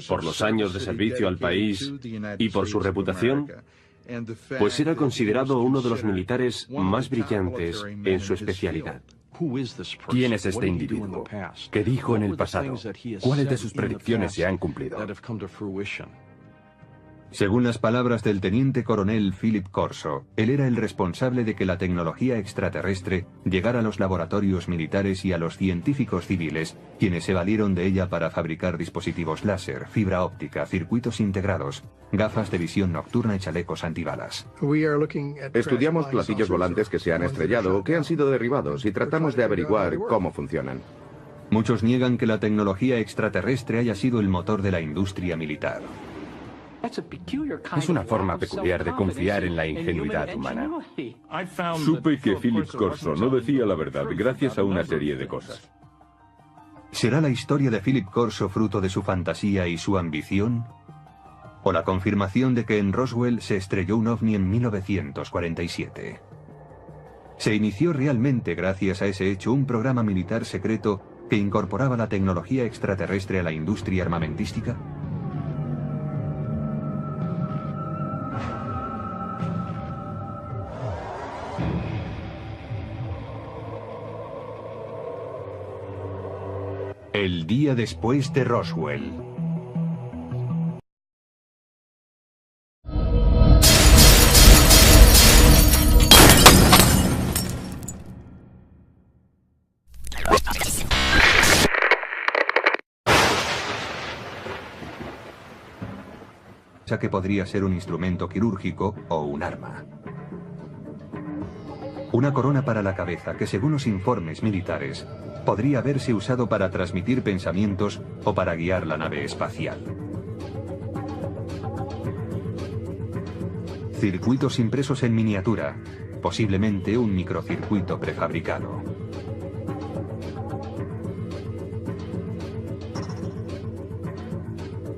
¿Por los años de servicio al país y por su reputación? Pues era considerado uno de los militares más brillantes en su especialidad. ¿Quién es este individuo? ¿Qué dijo en el pasado? ¿Cuáles de sus predicciones se han cumplido? Según las palabras del teniente coronel Philip Corso, él era el responsable de que la tecnología extraterrestre llegara a los laboratorios militares y a los científicos civiles, quienes se valieron de ella para fabricar dispositivos láser, fibra óptica, circuitos integrados, gafas de visión nocturna y chalecos antibalas. Estudiamos platillos volantes que se han estrellado o que han sido derribados y tratamos de averiguar cómo funcionan. Muchos niegan que la tecnología extraterrestre haya sido el motor de la industria militar. Es una forma peculiar de confiar en la ingenuidad humana. Supe que Philip Corso no decía la verdad gracias a una serie de cosas. ¿Será la historia de Philip Corso fruto de su fantasía y su ambición? ¿O la confirmación de que en Roswell se estrelló un ovni en 1947? ¿Se inició realmente gracias a ese hecho un programa militar secreto que incorporaba la tecnología extraterrestre a la industria armamentística? El día después de Roswell. sospecha que podría ser un instrumento quirúrgico o un arma. Una corona para la cabeza que, según los informes militares, podría haberse usado para transmitir pensamientos o para guiar la nave espacial. Circuitos impresos en miniatura, posiblemente un microcircuito prefabricado.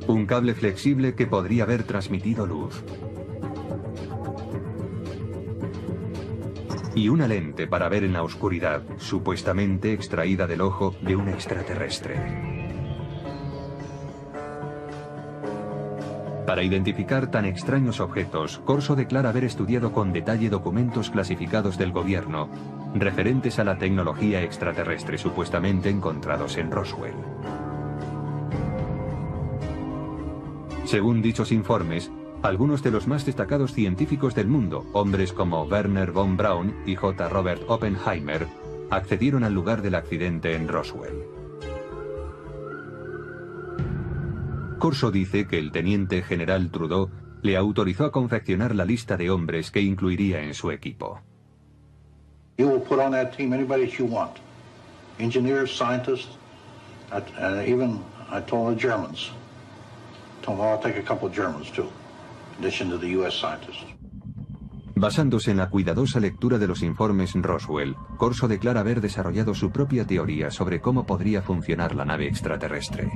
Un cable flexible que podría haber transmitido luz. Y una lente para ver en la oscuridad, supuestamente extraída del ojo de un extraterrestre. Para identificar tan extraños objetos, Corso declara haber estudiado con detalle documentos clasificados del gobierno referentes a la tecnología extraterrestre supuestamente encontrados en Roswell. Según dichos informes, algunos de los más destacados científicos del mundo, hombres como Werner von Braun y J. Robert Oppenheimer, accedieron al lugar del accidente en Roswell. Corso dice que el teniente general Trudeau le autorizó a confeccionar la lista de hombres que incluiría en su equipo. You will put on that team anybody that you want. Engineers, scientists, and even I told the Germans. Told them I'll take a couple of Germans too, in addition to the US scientists. Basándose en la cuidadosa lectura de los informes Roswell, Corso declara haber desarrollado su propia teoría sobre cómo podría funcionar la nave extraterrestre.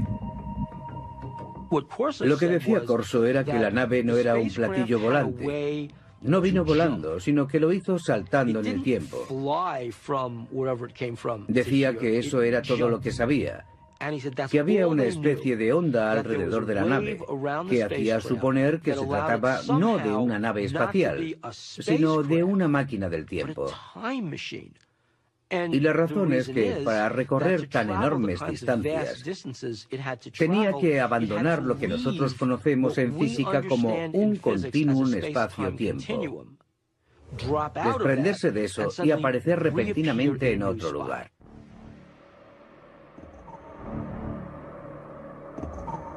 Lo que decía Corso era que la nave no era un platillo volante. No vino volando, sino que lo hizo saltando en el tiempo. Decía que eso era todo lo que sabía, que había una especie de onda alrededor de la nave, que hacía suponer que se trataba no de una nave espacial, sino de una máquina del tiempo. Y la razón es que para recorrer tan enormes distancias, tenía que abandonar lo que nosotros conocemos en física como un continuum espacio-tiempo, desprenderse de eso y aparecer repentinamente en otro lugar.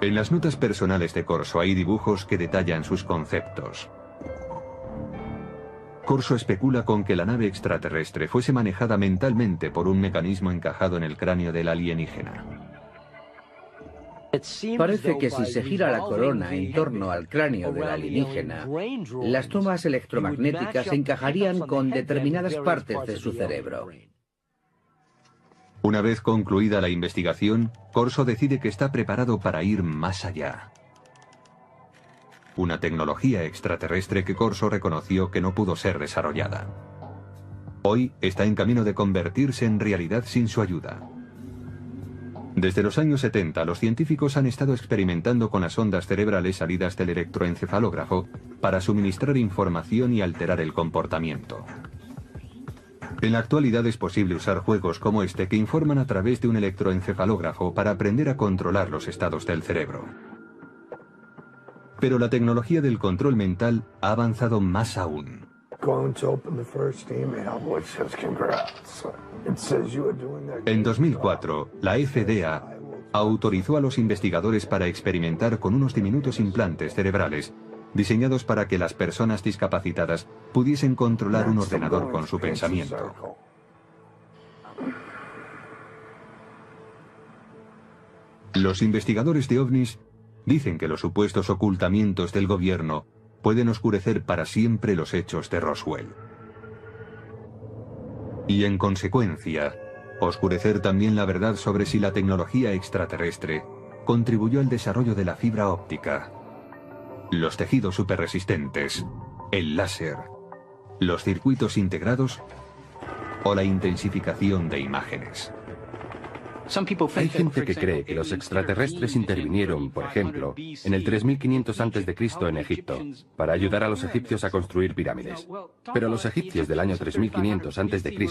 En las notas personales de Corso hay dibujos que detallan sus conceptos. Corso especula con que la nave extraterrestre fuese manejada mentalmente por un mecanismo encajado en el cráneo del alienígena. Parece que si se gira la corona en torno al cráneo del alienígena, las tomas electromagnéticas encajarían con determinadas partes de su cerebro. Una vez concluida la investigación, Corso decide que está preparado para ir más allá. Una tecnología extraterrestre que Corso reconoció que no pudo ser desarrollada. Hoy está en camino de convertirse en realidad sin su ayuda. Desde los años 70, los científicos han estado experimentando con las ondas cerebrales salidas del electroencefalógrafo para suministrar información y alterar el comportamiento. En la actualidad es posible usar juegos como este que informan a través de un electroencefalógrafo para aprender a controlar los estados del cerebro. Pero la tecnología del control mental ha avanzado más aún. En 2004, la FDA autorizó a los investigadores para experimentar con unos diminutos implantes cerebrales diseñados para que las personas discapacitadas pudiesen controlar un ordenador con su pensamiento. Los investigadores de ovnis dicen que los supuestos ocultamientos del gobierno pueden oscurecer para siempre los hechos de Roswell. Y en consecuencia, oscurecer también la verdad sobre si la tecnología extraterrestre contribuyó al desarrollo de la fibra óptica, los tejidos superresistentes, el láser, los circuitos integrados o la intensificación de imágenes. Hay gente que cree que los extraterrestres intervinieron, por ejemplo, en el 3500 a.C. en Egipto, para ayudar a los egipcios a construir pirámides. Pero los egipcios del año 3500 a.C.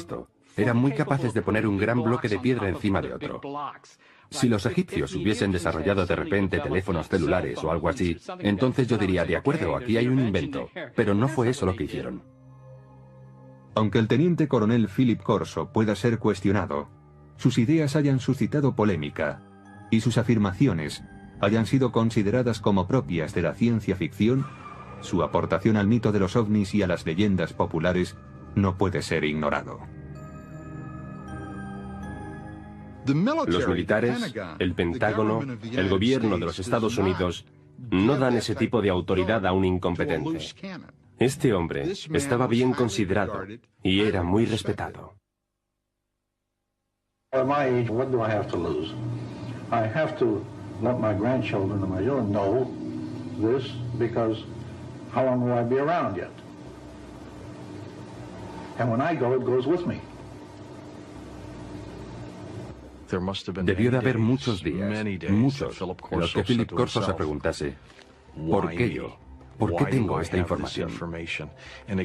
eran muy capaces de poner un gran bloque de piedra encima de otro. Si los egipcios hubiesen desarrollado de repente teléfonos celulares o algo así, entonces yo diría, de acuerdo, aquí hay un invento. Pero no fue eso lo que hicieron. Aunque el teniente coronel Philip Corso pueda ser cuestionado, sus ideas hayan suscitado polémica y sus afirmaciones hayan sido consideradas como propias de la ciencia ficción, su aportación al mito de los ovnis y a las leyendas populares no puede ser ignorado. Los militares, el Pentágono, el gobierno de los Estados Unidos no dan ese tipo de autoridad a un incompetente. Este hombre estaba bien considerado y era muy respetado. At my age, what do I have to lose? I have to let my grandchildren and my children know this, because how long will I be around yet? And when I go, it goes with me. Debió de haber muchos días, muchos, en los que Philip Corso se preguntase, ¿por qué yo? ¿Por qué tengo esta información?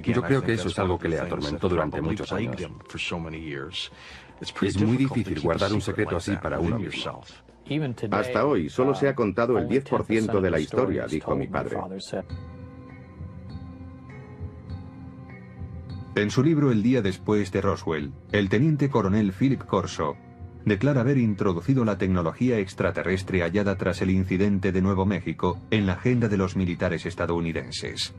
Yo creo que eso es algo que le atormentó durante muchos años. Es muy difícil guardar un secreto así para uno mismo. Hasta hoy solo se ha contado el 10% de la historia, dijo mi padre. En su libro El día después de Roswell, el teniente coronel Philip Corso declara haber introducido la tecnología extraterrestre hallada tras el incidente de Nuevo México en la agenda de los militares estadounidenses.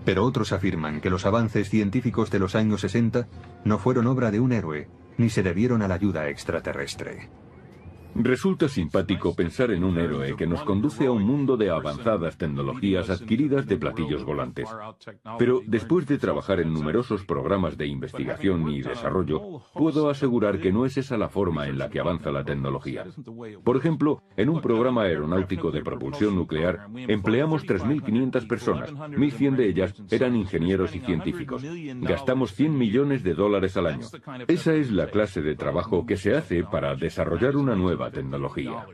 Pero otros afirman que los avances científicos de los años 60 no fueron obra de un héroe, ni se debieron a la ayuda extraterrestre. Resulta simpático pensar en un héroe que nos conduce a un mundo de avanzadas tecnologías adquiridas de platillos volantes. Pero después de trabajar en numerosos programas de investigación y desarrollo, puedo asegurar que no es esa la forma en la que avanza la tecnología. Por ejemplo, en un programa aeronáutico de propulsión nuclear, empleamos 3.500 personas, 1.100 de ellas eran ingenieros y científicos. Gastamos $100 millones al año. Esa es la clase de trabajo que se hace para desarrollar una nueva tecnología.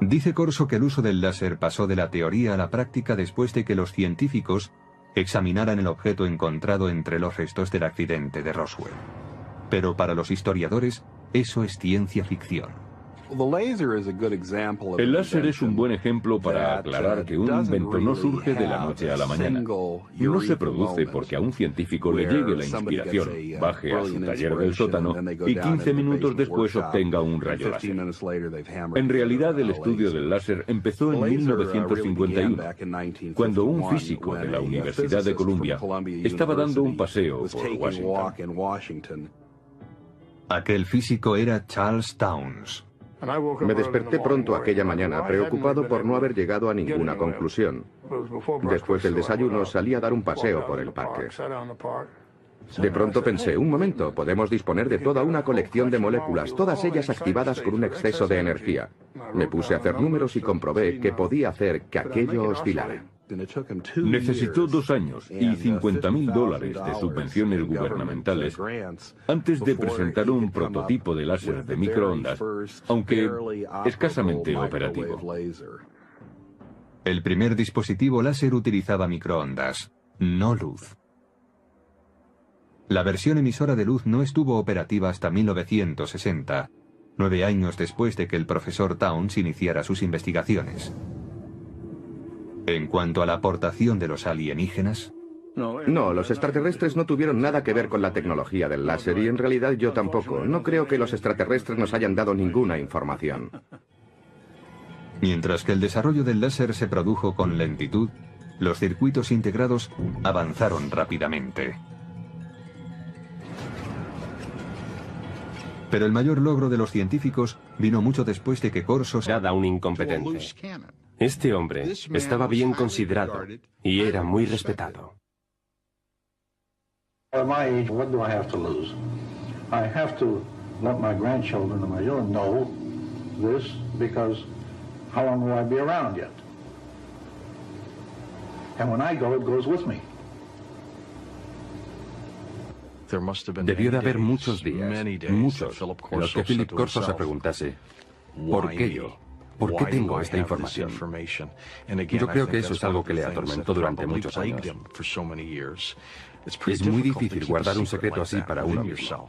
Dice Corso que el uso del láser pasó de la teoría a la práctica después de que los científicos examinaran el objeto encontrado entre los restos del accidente de Roswell. Pero para los historiadores, eso es ciencia ficción. El láser es un buen ejemplo para aclarar que un invento no surge de la noche a la mañana. No se produce porque a un científico le llegue la inspiración, baje a su taller del sótano y 15 minutos después obtenga un rayo láser. En realidad, el estudio del láser empezó en 1951, cuando un físico de la Universidad de Columbia estaba dando un paseo por Washington. Aquel físico era Charles Townes. Me desperté pronto aquella mañana, preocupado por no haber llegado a ninguna conclusión. Después del desayuno salí a dar un paseo por el parque. De pronto pensé, un momento, podemos disponer de toda una colección de moléculas, todas ellas activadas con un exceso de energía. Me puse a hacer números y comprobé que podía hacer que aquello oscilara. Necesitó 2 años y $50.000 de subvenciones gubernamentales antes de presentar un prototipo de láser de microondas, aunque escasamente operativo. El primer dispositivo láser utilizaba microondas, no luz. La versión emisora de luz no estuvo operativa hasta 1960, 9 años después de que el profesor Townes iniciara sus investigaciones. En cuanto a la aportación de los alienígenas... No, los extraterrestres no tuvieron nada que ver con la tecnología del láser y en realidad yo tampoco. No creo que los extraterrestres nos hayan dado ninguna información. Mientras que el desarrollo del láser se produjo con lentitud, los circuitos integrados avanzaron rápidamente. Pero el mayor logro de los científicos vino mucho después de que Corso... Dada un incompetente. Este hombre estaba bien considerado y era muy respetado. At my age, what do I have to lose? I have to let my grandchildren and my children know this, because how long will I be around yet? And when I go, it goes with me. Debió de haber muchos días, muchos, en los que Philip Corso se preguntase, ¿por qué yo? ¿Por qué tengo esta información? Yo creo que eso es algo que le atormentó durante muchos años. Es muy difícil guardar un secreto así para uno mismo.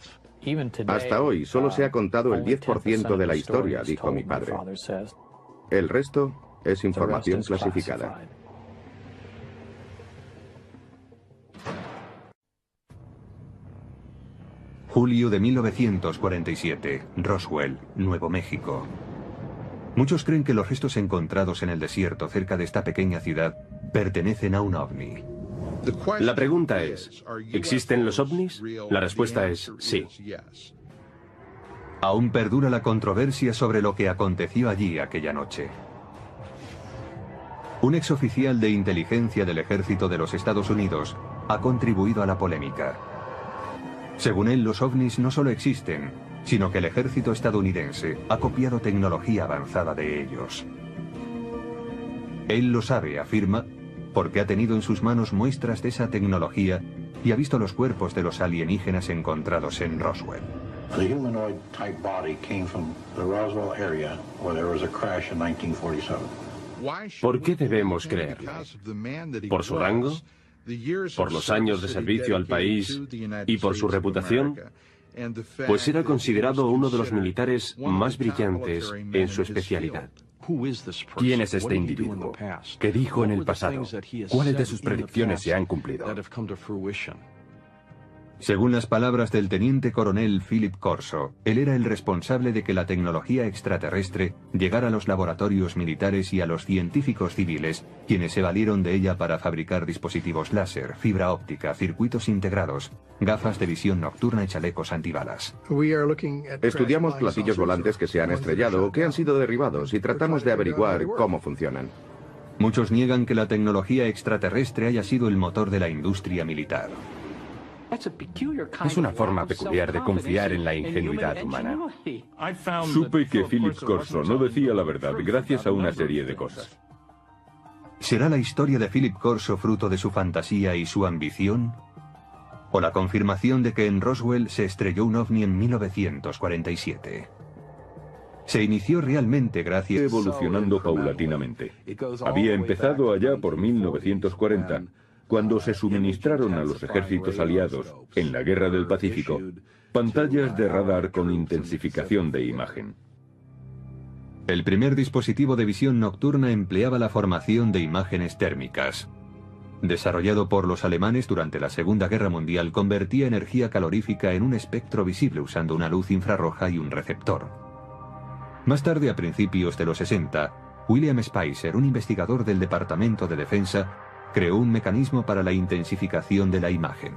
Hasta hoy solo se ha contado el 10% de la historia, dijo mi padre. El resto es información clasificada. Julio de 1947, Roswell, Nuevo México. Muchos creen que los restos encontrados en el desierto cerca de esta pequeña ciudad pertenecen a un ovni. La pregunta es, ¿existen los ovnis? La respuesta es sí. Aún perdura la controversia sobre lo que aconteció allí aquella noche. Un exoficial de inteligencia del ejército de los Estados Unidos ha contribuido a la polémica. Según él, los ovnis no solo existen, sino que el ejército estadounidense ha copiado tecnología avanzada de ellos. Él lo sabe, afirma, porque ha tenido en sus manos muestras de esa tecnología y ha visto los cuerpos de los alienígenas encontrados en Roswell. The humanoid type body came from the Roswell area where there was a crash in 1947. ¿Por qué debemos creerle? ¿Por su rango? ¿Por los años de servicio al país y por su reputación? Pues era considerado uno de los militares más brillantes en su especialidad. ¿Quién es este individuo? ¿Qué dijo en el pasado? ¿Cuáles de sus predicciones se han cumplido? Según las palabras del teniente coronel Philip Corso, él era el responsable de que la tecnología extraterrestre llegara a los laboratorios militares y a los científicos civiles, quienes se valieron de ella para fabricar dispositivos láser, fibra óptica, circuitos integrados, gafas de visión nocturna y chalecos antibalas. Estudiamos platillos volantes que se han estrellado o que han sido derribados y tratamos de averiguar cómo funcionan. Muchos niegan que la tecnología extraterrestre haya sido el motor de la industria militar. Es una forma peculiar de confiar en la ingenuidad humana. Supe que Philip Corso no decía la verdad gracias a una serie de cosas. ¿Será la historia de Philip Corso fruto de su fantasía y su ambición? ¿O la confirmación de que en Roswell se estrelló un ovni en 1947? Se inició realmente gracias... Evolucionando paulatinamente. Había empezado allá por 1940, cuando se suministraron a los ejércitos aliados, en la Guerra del Pacífico, pantallas de radar con intensificación de imagen. El primer dispositivo de visión nocturna empleaba la formación de imágenes térmicas. Desarrollado por los alemanes durante la Segunda Guerra Mundial, convertía energía calorífica en un espectro visible usando una luz infrarroja y un receptor. Más tarde, a principios de los 60, William Spicer, un investigador del Departamento de Defensa, creó un mecanismo para la intensificación de la imagen.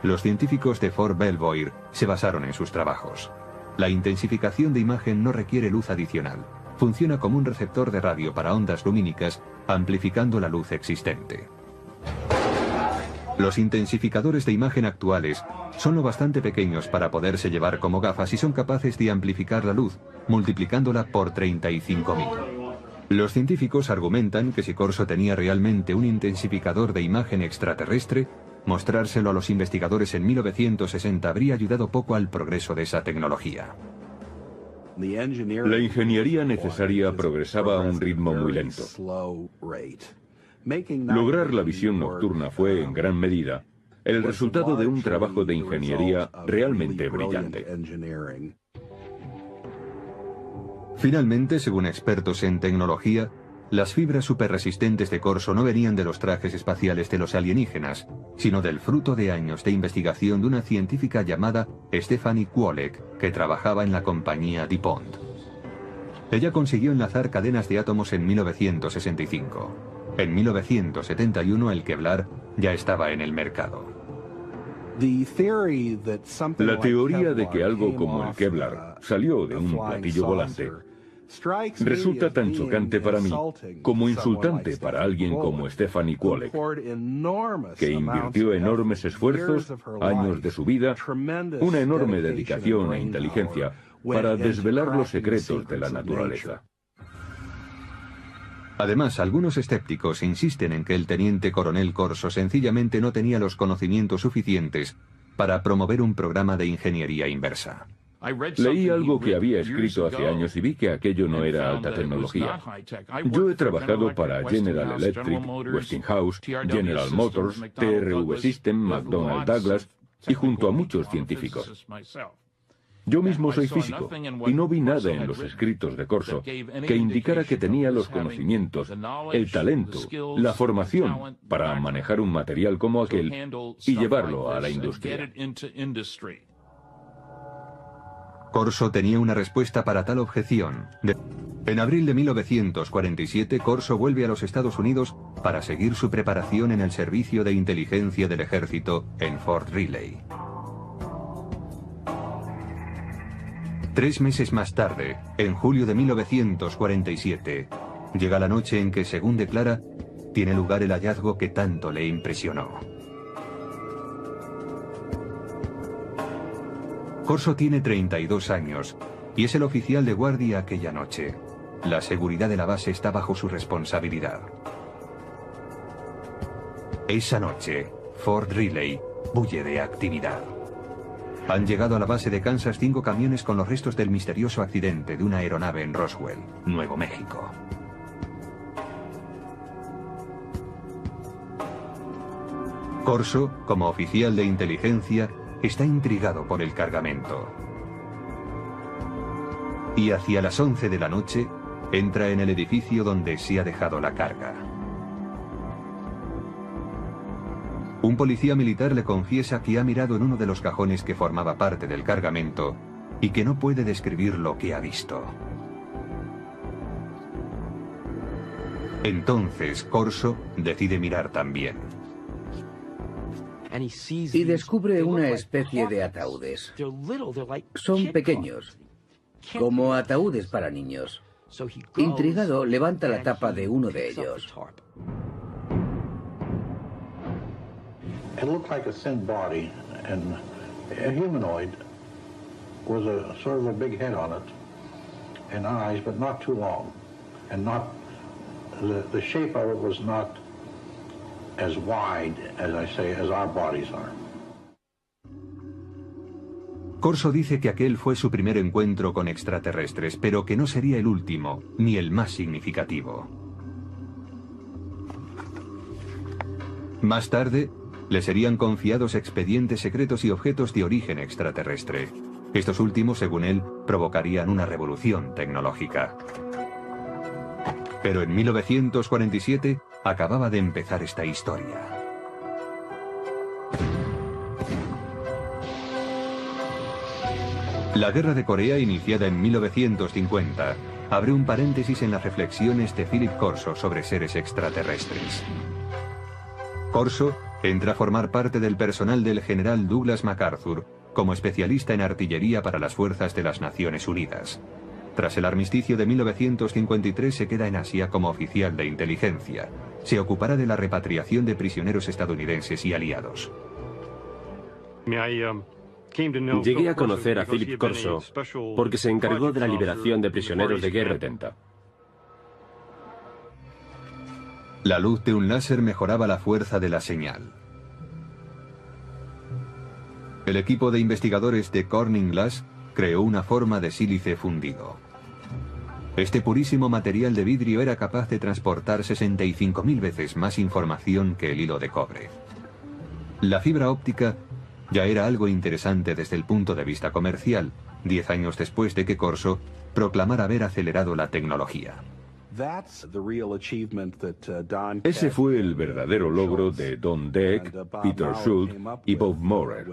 Los científicos de Fort Belvoir se basaron en sus trabajos. La intensificación de imagen no requiere luz adicional. Funciona como un receptor de radio para ondas lumínicas, amplificando la luz existente. Los intensificadores de imagen actuales son lo bastante pequeños para poderse llevar como gafas y son capaces de amplificar la luz, multiplicándola por 35.000. Los científicos argumentan que si Corso tenía realmente un intensificador de imagen extraterrestre, mostrárselo a los investigadores en 1960 habría ayudado poco al progreso de esa tecnología. La ingeniería necesaria progresaba a un ritmo muy lento. Lograr la visión nocturna fue, en gran medida, el resultado de un trabajo de ingeniería realmente brillante. Finalmente, según expertos en tecnología, las fibras superresistentes de Corso no venían de los trajes espaciales de los alienígenas, sino del fruto de años de investigación de una científica llamada Stephanie Kwolek, que trabajaba en la compañía DuPont. Ella consiguió enlazar cadenas de átomos en 1965. En 1971 el Kevlar ya estaba en el mercado. La teoría de que algo como el Kevlar salió de un platillo volante resulta tan chocante para mí como insultante para alguien como Stephanie Kwolek, que invirtió enormes esfuerzos, años de su vida, una enorme dedicación e inteligencia para desvelar los secretos de la naturaleza. Además, algunos escépticos insisten en que el teniente coronel Corso sencillamente no tenía los conocimientos suficientes para promover un programa de ingeniería inversa. Leí algo que había escrito hace años y vi que aquello no era alta tecnología. Yo he trabajado para General Electric, Westinghouse, General Motors, TRV System, McDonnell Douglas y junto a muchos científicos. Yo mismo soy físico y no vi nada en los escritos de Corso que indicara que tenía los conocimientos, el talento, la formación para manejar un material como aquel y llevarlo a la industria. Corso tenía una respuesta para tal objeción. En abril de 1947, Corso vuelve a los Estados Unidos para seguir su preparación en el servicio de inteligencia del ejército en Fort Riley. 3 meses más tarde, en julio de 1947, llega la noche en que, según declara, tiene lugar el hallazgo que tanto le impresionó. Corso tiene 32 años y es el oficial de guardia aquella noche. La seguridad de la base está bajo su responsabilidad. Esa noche, Fort Riley bulle de actividad. Han llegado a la base de Kansas 5 camiones con los restos del misterioso accidente de una aeronave en Roswell, Nuevo México. Corso, como oficial de inteligencia, está intrigado por el cargamento. Y hacia las 11 de la noche, entra en el edificio donde se ha dejado la carga. Un policía militar le confiesa que ha mirado en uno de los cajones que formaba parte del cargamento y que no puede describir lo que ha visto. Entonces Corso decide mirar también. Y descubre una especie de ataúdes. Son pequeños, como ataúdes para niños. Intrigado, levanta la tapa de uno de ellos. It looked like a thin body, and a humanoid with a sort of a big head on it, and eyes, but not too long, and not the shape of it was not as wide, as I say, as our bodies are. Corso dice que aquel fue su primer encuentro con extraterrestres, pero que no sería el último, ni el más significativo. Más tarde, le serían confiados expedientes secretos y objetos de origen extraterrestre. Estos últimos, según él, provocarían una revolución tecnológica. Pero en 1947 acababa de empezar esta historia. La Guerra de Corea, iniciada en 1950, abre un paréntesis en las reflexiones de Philip Corso sobre seres extraterrestres. Corso entra a formar parte del personal del general Douglas MacArthur como especialista en artillería para las fuerzas de las Naciones Unidas. Tras el armisticio de 1953 se queda en Asia como oficial de inteligencia. Se ocupará de la repatriación de prisioneros estadounidenses y aliados. Llegué a conocer a Philip Corso porque se encargó de la liberación de prisioneros de guerra. La luz de un láser mejoraba la fuerza de la señal. El equipo de investigadores de Corning Glass creó una forma de sílice fundido. Este purísimo material de vidrio era capaz de transportar 65.000 veces más información que el hilo de cobre. La fibra óptica ya era algo interesante desde el punto de vista comercial, 10 años después de que Corso proclamara haber acelerado la tecnología. Ese fue el verdadero logro de Don Deck, Peter Schultz y Bob Maurer.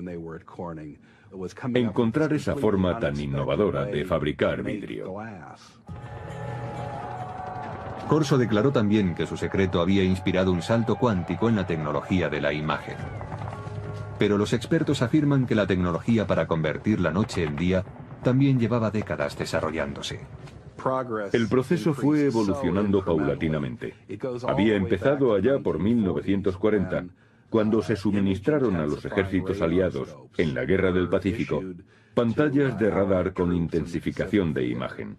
Encontrar esa forma tan innovadora de fabricar vidrio. Corso declaró también que su secreto había inspirado un salto cuántico en la tecnología de la imagen. Pero los expertos afirman que la tecnología para convertir la noche en día también llevaba décadas desarrollándose. El proceso fue evolucionando paulatinamente. Había empezado allá por 1940, cuando se suministraron a los ejércitos aliados, en la Guerra del Pacífico, pantallas de radar con intensificación de imagen.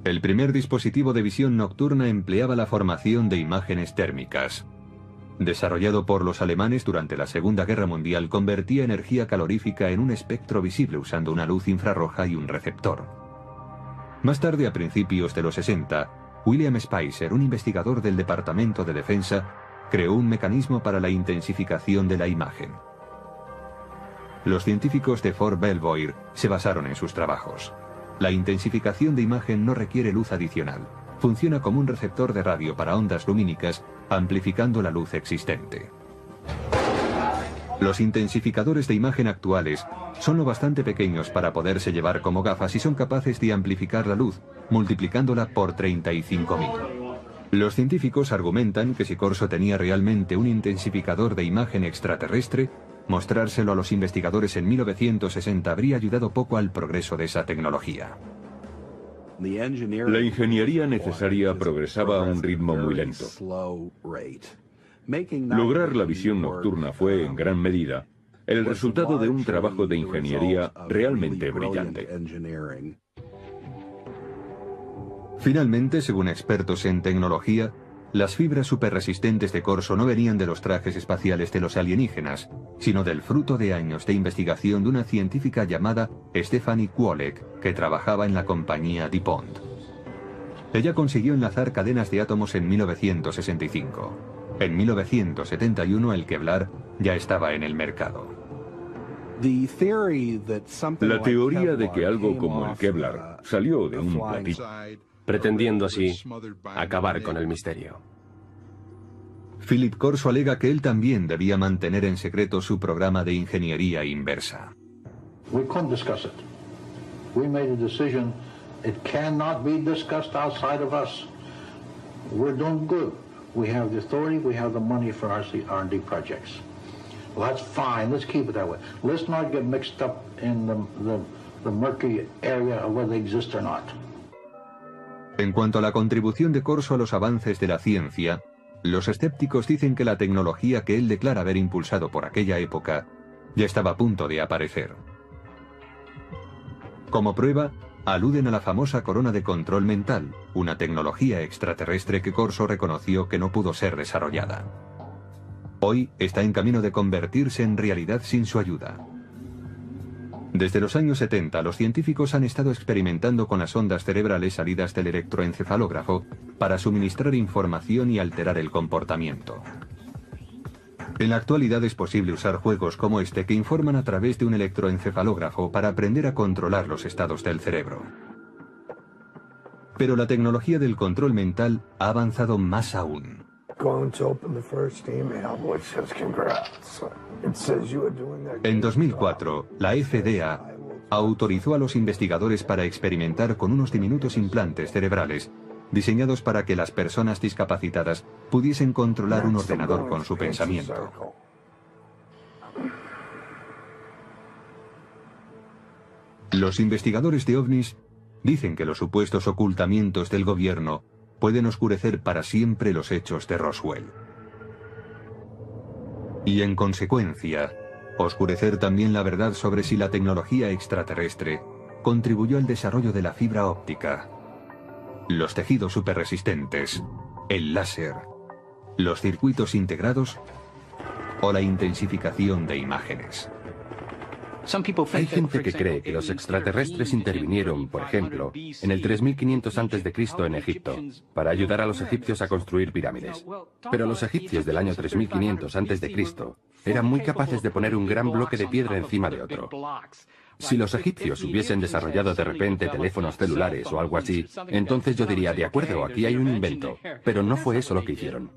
El primer dispositivo de visión nocturna empleaba la formación de imágenes térmicas. Desarrollado por los alemanes durante la Segunda Guerra Mundial, convertía energía calorífica en un espectro visible usando una luz infrarroja y un receptor. Más tarde, a principios de los 60, William Spicer, un investigador del Departamento de Defensa, creó un mecanismo para la intensificación de la imagen. Los científicos de Fort Belvoir se basaron en sus trabajos. La intensificación de imagen no requiere luz adicional. Funciona como un receptor de radio para ondas lumínicas, amplificando la luz existente. Los intensificadores de imagen actuales son lo bastante pequeños para poderse llevar como gafas y son capaces de amplificar la luz, multiplicándola por 35.000. Los científicos argumentan que si Corso tenía realmente un intensificador de imagen extraterrestre, mostrárselo a los investigadores en 1960 habría ayudado poco al progreso de esa tecnología. La ingeniería necesaria progresaba a un ritmo muy lento. Lograr la visión nocturna fue, en gran medida, el resultado de un trabajo de ingeniería realmente brillante. Finalmente, según expertos en tecnología, las fibras superresistentes de Corso no venían de los trajes espaciales de los alienígenas, sino del fruto de años de investigación de una científica llamada Stephanie Kwolek, que trabajaba en la compañía DuPont. Ella consiguió enlazar cadenas de átomos en 1965. En 1971 el Kevlar ya estaba en el mercado. La teoría de que algo como el Kevlar salió de un platillo, pretendiendo así acabar con el misterio. Philip Corso alega que él también debía mantener en secreto su programa de ingeniería inversa. We couldn't discuss it. We made a decision. It cannot be discussed outside of us. We're doing good. We have the authority, we have the money for our R&D projects. Well, that's fine. Let's keep it that way. Let's not get mixed up in the murky area of whether they exist or not. En cuanto a la contribución de Corso a los avances de la ciencia, los escépticos dicen que la tecnología que él declara haber impulsado por aquella época ya estaba a punto de aparecer. Como prueba, aluden a la famosa corona de control mental, una tecnología extraterrestre que Corso reconoció que no pudo ser desarrollada. Hoy está en camino de convertirse en realidad sin su ayuda. Desde los años 70, los científicos han estado experimentando con las ondas cerebrales salidas del electroencefalógrafo para suministrar información y alterar el comportamiento. En la actualidad es posible usar juegos como este que informan a través de un electroencefalógrafo para aprender a controlar los estados del cerebro. Pero la tecnología del control mental ha avanzado más aún. En 2004, la FDA autorizó a los investigadores para experimentar con unos diminutos implantes cerebrales diseñados para que las personas discapacitadas pudiesen controlar un ordenador con su pensamiento. Los investigadores de ovnis dicen que los supuestos ocultamientos del gobierno pueden oscurecer para siempre los hechos de Roswell. Y en consecuencia, oscurecer también la verdad sobre si la tecnología extraterrestre contribuyó al desarrollo de la fibra óptica, los tejidos superresistentes, el láser, los circuitos integrados o la intensificación de imágenes. Hay gente que cree que los extraterrestres intervinieron, por ejemplo, en el 3500 a.C. en Egipto, para ayudar a los egipcios a construir pirámides. Pero los egipcios del año 3500 a.C. eran muy capaces de poner un gran bloque de piedra encima de otro. Si los egipcios hubiesen desarrollado de repente teléfonos celulares o algo así, entonces yo diría, de acuerdo, aquí hay un invento. Pero no fue eso lo que hicieron.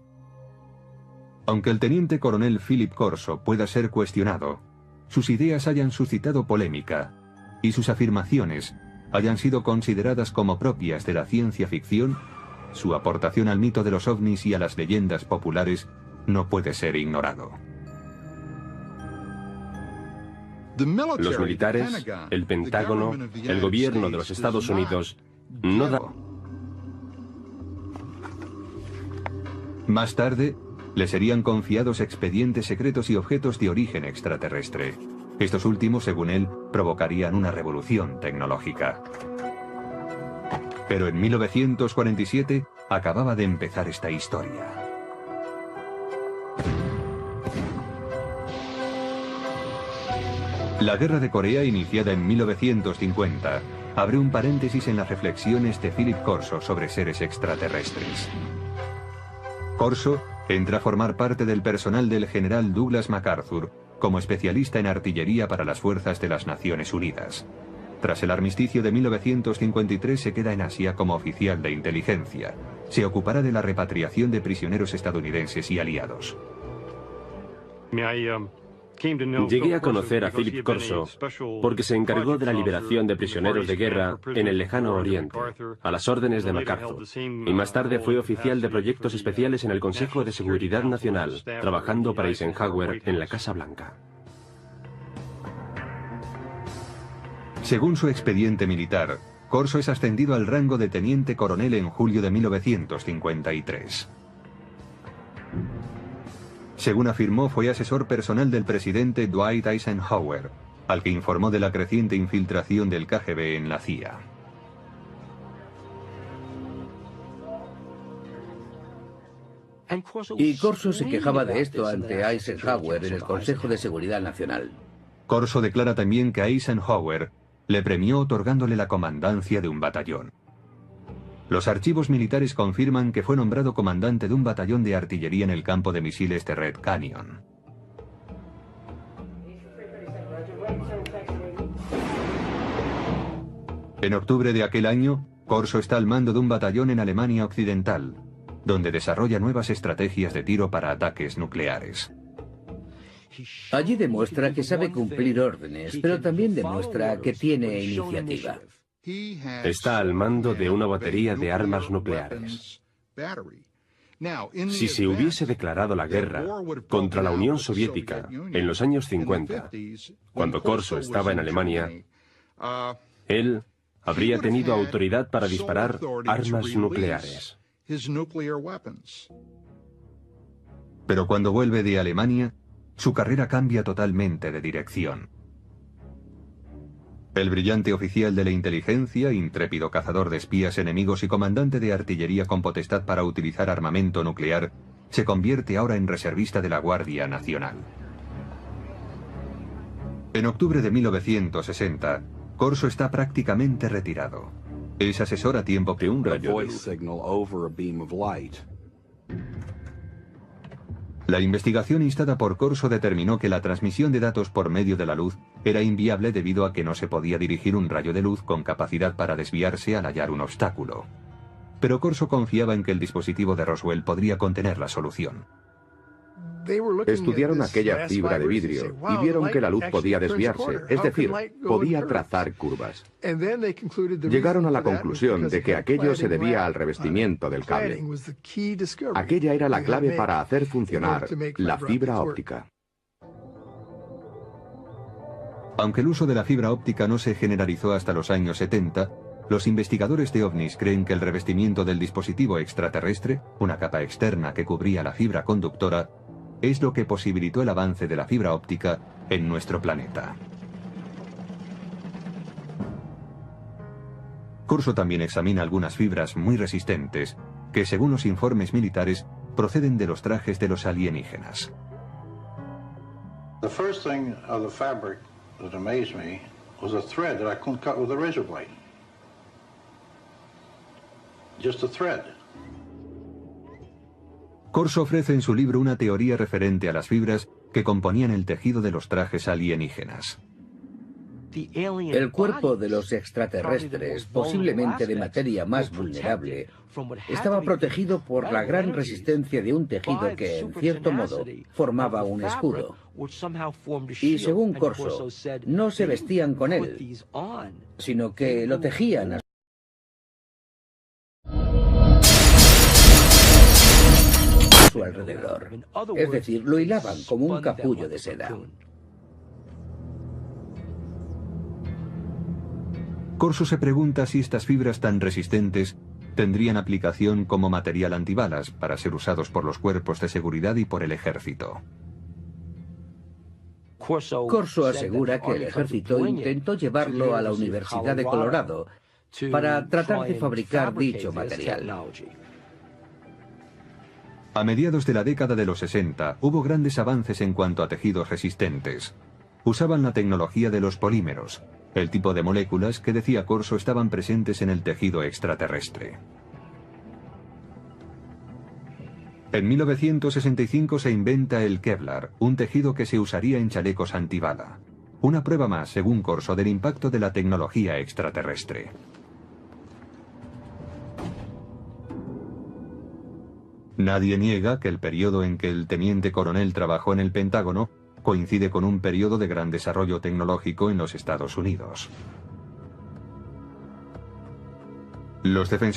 Aunque el teniente coronel Philip Corso pueda ser cuestionado, sus ideas hayan suscitado polémica y sus afirmaciones hayan sido consideradas como propias de la ciencia ficción, su aportación al mito de los ovnis y a las leyendas populares no puede ser ignorado. Los militares, el Pentágono, el gobierno de los Estados Unidos no dan. Más tarde, le serían confiados expedientes secretos y objetos de origen extraterrestre. Estos últimos, según él, provocarían una revolución tecnológica. Pero en 1947 acababa de empezar esta historia. La Guerra de Corea, iniciada en 1950, abre un paréntesis en las reflexiones de Philip Corso sobre seres extraterrestres. Corso entra a formar parte del personal del general Douglas MacArthur como especialista en artillería para las fuerzas de las Naciones Unidas. Tras el armisticio de 1953 se queda en Asia como oficial de inteligencia. Se ocupará de la repatriación de prisioneros estadounidenses y aliados. Llegué a conocer a Philip Corso porque se encargó de la liberación de prisioneros de guerra en el lejano Oriente, a las órdenes de MacArthur, y más tarde fue oficial de proyectos especiales en el Consejo de Seguridad Nacional, trabajando para Eisenhower en la Casa Blanca. Según su expediente militar, Corso es ascendido al rango de teniente coronel en julio de 1953. Según afirmó, fue asesor personal del presidente Dwight Eisenhower, al que informó de la creciente infiltración del KGB en la CIA. Y Corso se quejaba de esto ante Eisenhower en el Consejo de Seguridad Nacional. Corso declara también que Eisenhower le premió otorgándole la comandancia de un batallón. Los archivos militares confirman que fue nombrado comandante de un batallón de artillería en el campo de misiles de Red Canyon. En octubre de aquel año, Corso está al mando de un batallón en Alemania Occidental, donde desarrolla nuevas estrategias de tiro para ataques nucleares. Allí demuestra que sabe cumplir órdenes, pero también demuestra que tiene iniciativa. Está al mando de una batería de armas nucleares. Si se hubiese declarado la guerra contra la Unión Soviética en los años 50, cuando Corso estaba en Alemania, él habría tenido autoridad para disparar armas nucleares. Pero cuando vuelve de Alemania, su carrera cambia totalmente de dirección. El brillante oficial de la inteligencia, intrépido cazador de espías enemigos y comandante de artillería con potestad para utilizar armamento nuclear, se convierte ahora en reservista de la Guardia Nacional. En octubre de 1960, Corso está prácticamente retirado. Es asesor a tiempo de un rayo de luz. La investigación instada por Corso determinó que la transmisión de datos por medio de la luz era inviable debido a que no se podía dirigir un rayo de luz con capacidad para desviarse al hallar un obstáculo. Pero Corso confiaba en que el dispositivo de Roswell podría contener la solución. Estudiaron aquella fibra de vidrio y vieron que la luz podía desviarse, es decir, podía trazar curvas. Llegaron a la conclusión de que aquello se debía al revestimiento del cable. Aquella era la clave para hacer funcionar la fibra óptica. Aunque el uso de la fibra óptica no se generalizó hasta los años 70, los investigadores de ovnis creen que el revestimiento del dispositivo extraterrestre, una capa externa que cubría la fibra conductora, es lo que posibilitó el avance de la fibra óptica en nuestro planeta. Corso también examina algunas fibras muy resistentes que, según los informes militares, proceden de los trajes de los alienígenas. The first thing of the fabric that amazed me was a thread that I couldn't cut with a razor blade. Just a thread. Corso ofrece en su libro una teoría referente a las fibras que componían el tejido de los trajes alienígenas. El cuerpo de los extraterrestres, posiblemente de materia más vulnerable, estaba protegido por la gran resistencia de un tejido que, en cierto modo, formaba un escudo. Y según Corso, no se vestían con él, sino que lo tejían a su alrededor. Es decir, lo hilaban como un capullo de seda. Corso se pregunta si estas fibras tan resistentes tendrían aplicación como material antibalas para ser usados por los cuerpos de seguridad y por el ejército. Corso asegura que el ejército intentó llevarlo a la Universidad de Colorado para tratar de fabricar dicho material. A mediados de la década de los 60 hubo grandes avances en cuanto a tejidos resistentes. Usaban la tecnología de los polímeros, el tipo de moléculas que, decía Corso, estaban presentes en el tejido extraterrestre. En 1965 se inventa el Kevlar, un tejido que se usaría en chalecos antibala. Una prueba más, según Corso, del impacto de la tecnología extraterrestre. Nadie niega que el periodo en que el teniente coronel trabajó en el Pentágono coincide con un periodo de gran desarrollo tecnológico en los Estados Unidos. Los defensores